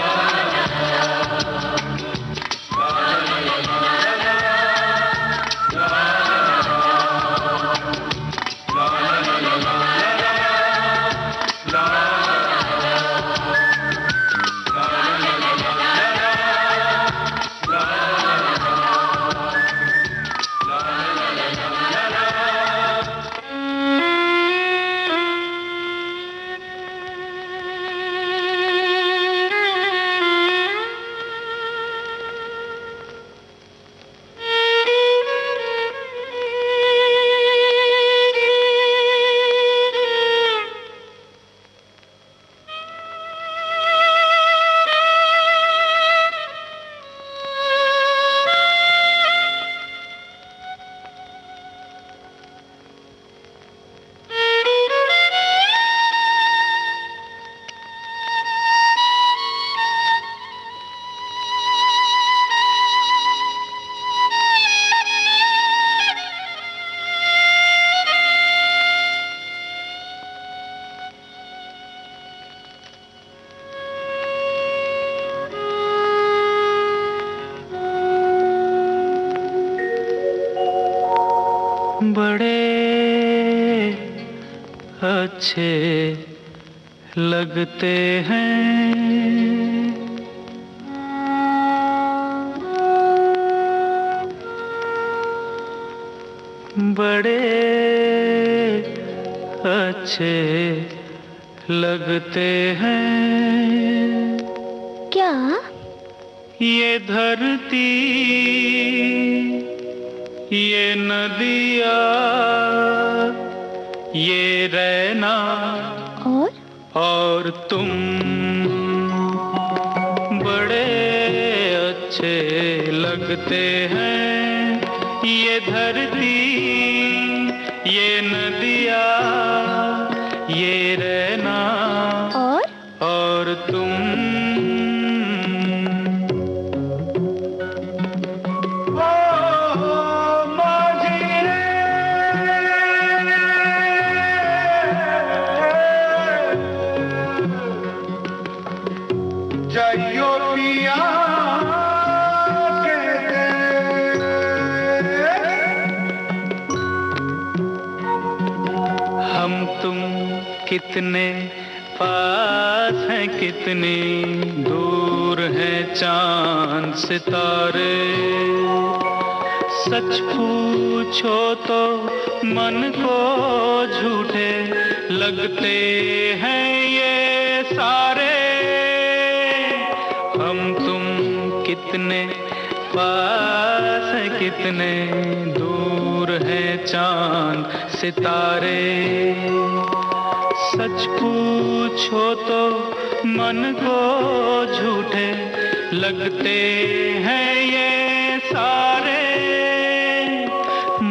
बड़े अच्छे लगते हैं बड़े अच्छे लगते हैं क्या ये धरती ये नदिया ये रहना और तुम बड़े अच्छे लगते हैं ये धरती ये नदिया ये रहना और तुम कितने पास हैं कितनी दूर हैं चांद सितारे सच पूछो तो मन को झूठे लगते हैं ये सारे हम तुम कितने पास हैं कितने दूर हैं चांद सितारे सच पूछो तो मन को झूठे लगते हैं ये सारे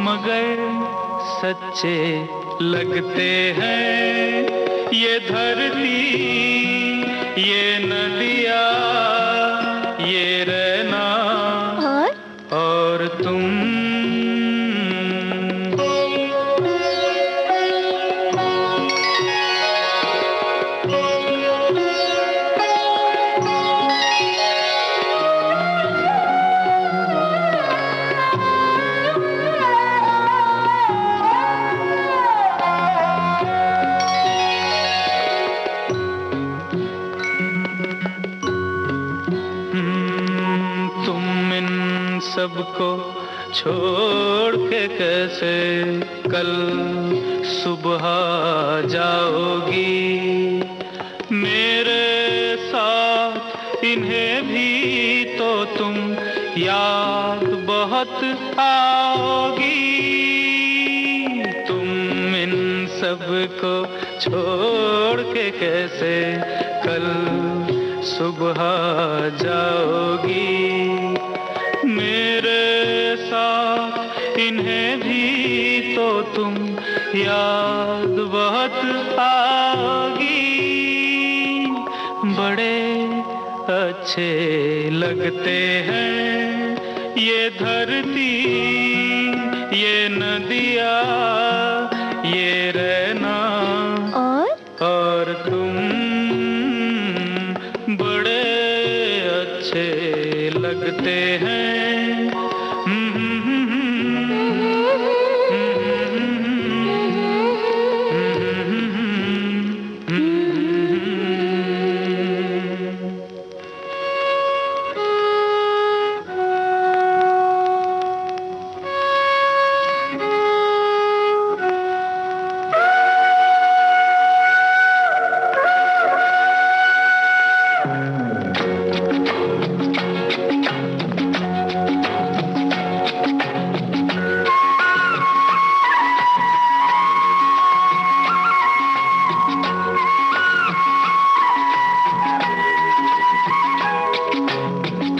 मगर सच्चे लगते हैं ये धरती ये नदिया ये रहना और तुम सबको छोड़ के कैसे कल सुबह जाओगी। मेरे साथ इन्हें भी तो तुम याद बहुत आओगी। तुम इन सबको छोड़ के कैसे कल सुबह जाओगी। मेरे साथ इन्हें भी तो तुम याद बहुत आओगी। बड़े अच्छे लगते हैं ये धरती, ये नदियाँ, ये रहना और तुम बड़े अच्छे लगते हैं।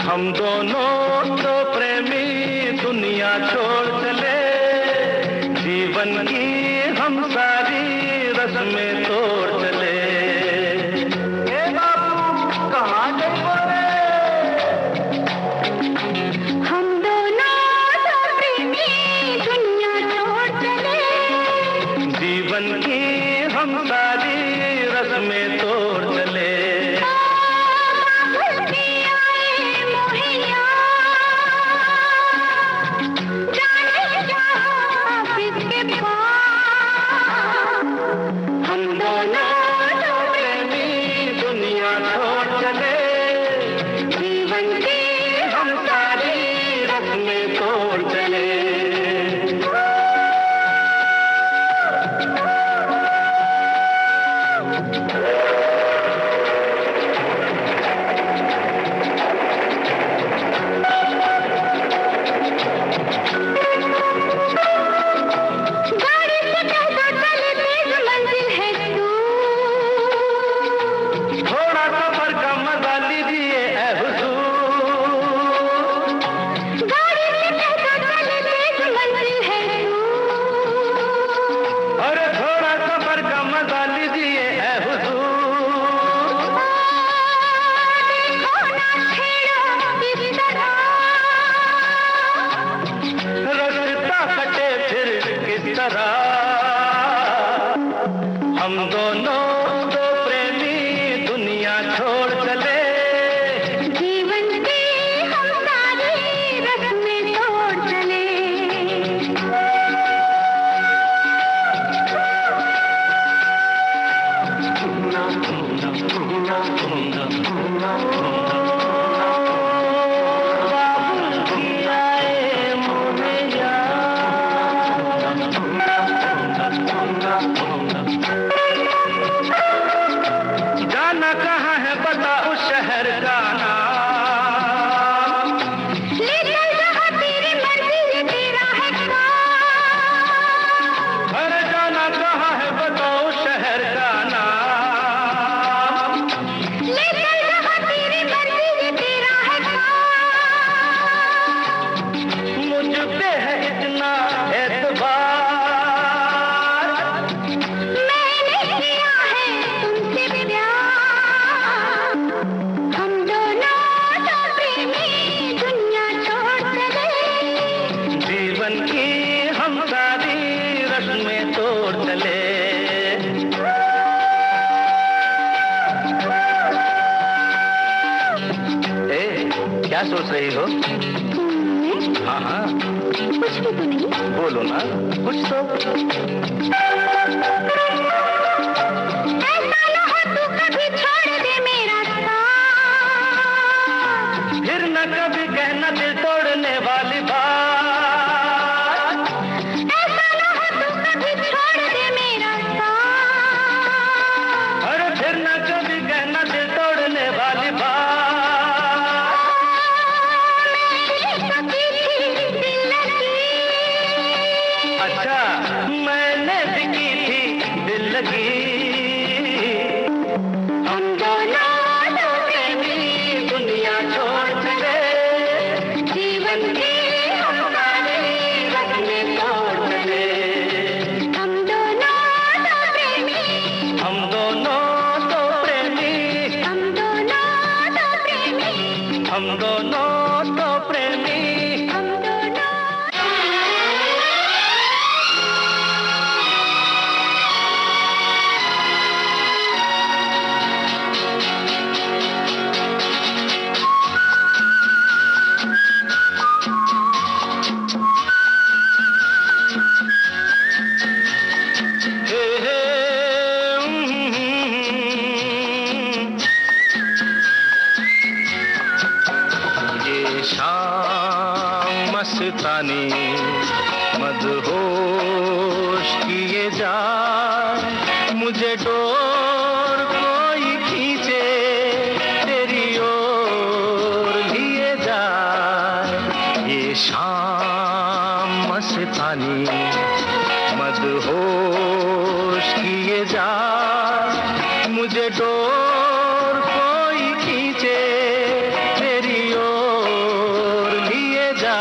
हम दोनों तो प्रेमी दुनिया छोड़ चले, जीवन की हम सारी रस्में तोड़ चले। ए बाबू कहाँ गए बोले? हम दोनों तो प्रेमी दुनिया छोड़ चले, जीवन की हम सारी रस्में तोड़ चले। हम दोनों तो प्रेमी दुनिया छोड़ चले, जीवन की हम सारी रस्में तोड़ चले। जाना कहाँ है बता उस शहर का नाम, ले चल जहाँ तेरी मर्जी है तेरा है काम। अरे जाना कहाँ है बता उस शहर का नाम, ले चल जहाँ तेरी मर्जी है तेरा है काम। मुझ पे है इतना एतबार, मैंने किया है तुमसे प्यार। हम दोनों तो प्रेमी दुनिया छोड़ चले, जीवन की हम सारी रस्में तोड़ चले। ए, क्या सोच रही हो? हाँ हाँ कुछ भी तो नहीं। बोलो ना कुछ तो। ऐसा न हो तू कभी छोड़ दे मेरा साथ, फिर न कभी कहना दिल तोड़ने वाले हम दोनों तो प्रेमी, हम दोनों मस्तानी मदहोश किए जा, मुझे डोर कोई खींचे तेरी ओर लिए जा। ये शाम मस्तानी मदहोश किए जा, मुझे डोर कोई खींचे तेरी ओर लिए जा।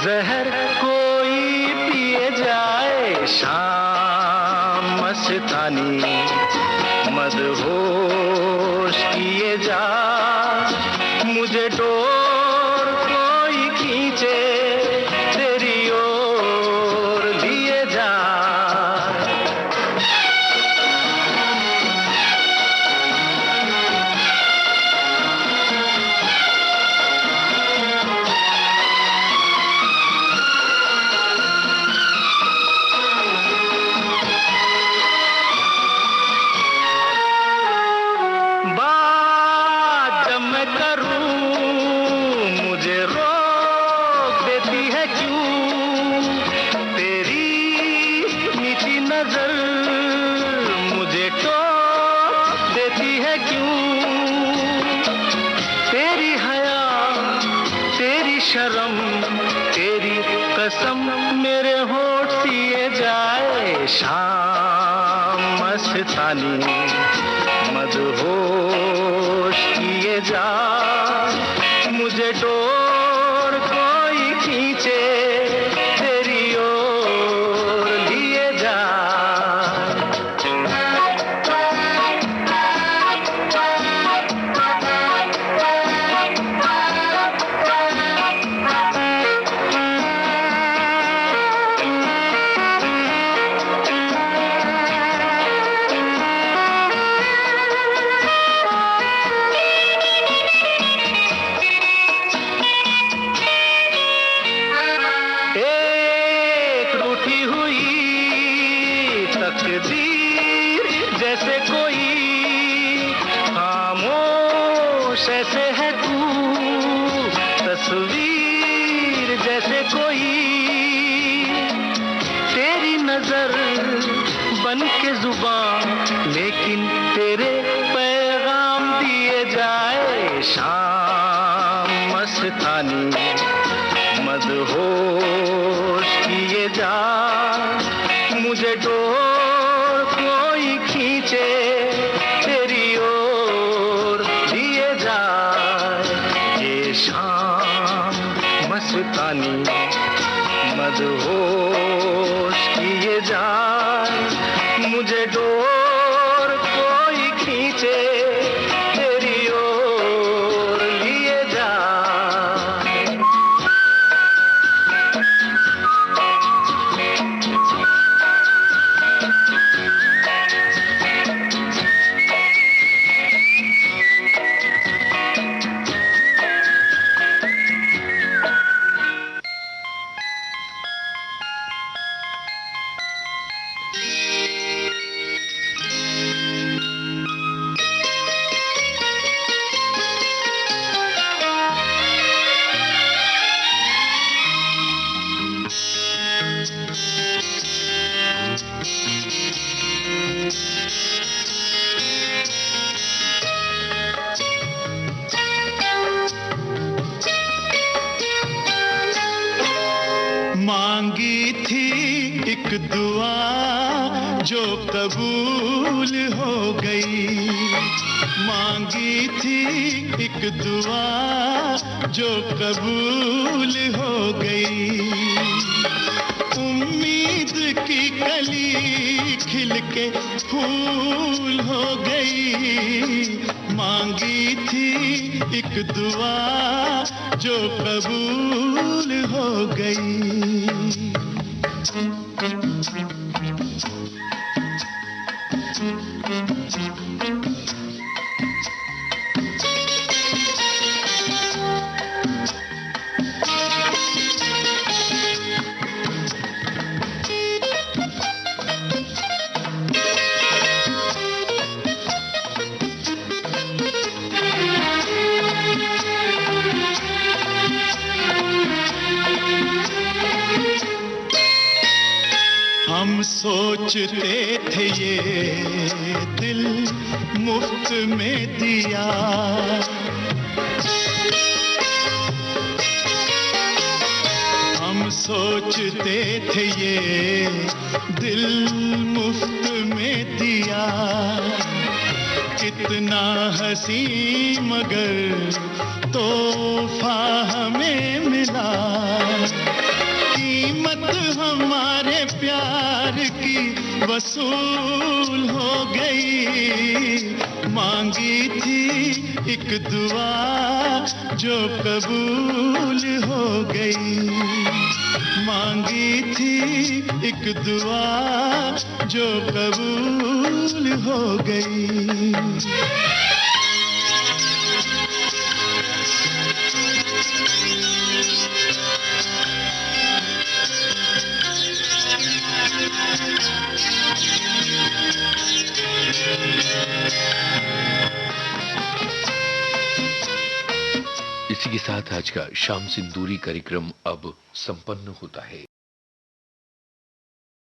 जहर कोई पिए जाए, शाम मस्तानी मदहोश किए जा, मुझे डोर कोई खींचे तेरी ओर लिए जा। शर्म तेरी कसम मेरे होठ सिए जाए, शाम मस्तानी मदहोश किए जा, मुझे डोर कोई खींचे तेरी ओर लिए जा। तकदीर जैसे कोई खामोश ऐसे है तू, तस्वीर जैसे कोई तेरी नजर बन के जुबान, लेकिन तेरे पैगाम दिए जाए, शाम मस्तानी मदहोश किए जा, मुझे डोर कोई खींचे तेरी ओर लिए जा। ये शाम मस्तानी मदहोश किए जा, मुझे डोर कोई खींचे तेरी ओर लिए जा। मांगी थी एक दुआ जो कबूल हो गई, मांगी थी एक दुआ जो कबूल हो गई। उम्मीद की कली खिल के फूल हो गई, मांगी थी एक दुआ जो कबूल हो गई। हम सोचते थे ये दिल मुफ्त में दिया, हम सोचते थे ये दिल मुफ्त में दिया। कितना हंसी मगर तोहफा हमें मिला, कीमत हमारे प्यार की वसूल हो गई। मांगी थी एक दुआ जो कबूल हो गई, मांगी थी एक दुआ जो कबूल हो गई। इसी के साथ आज का शाम सिंदूरी कार्यक्रम अब संपन्न होता है।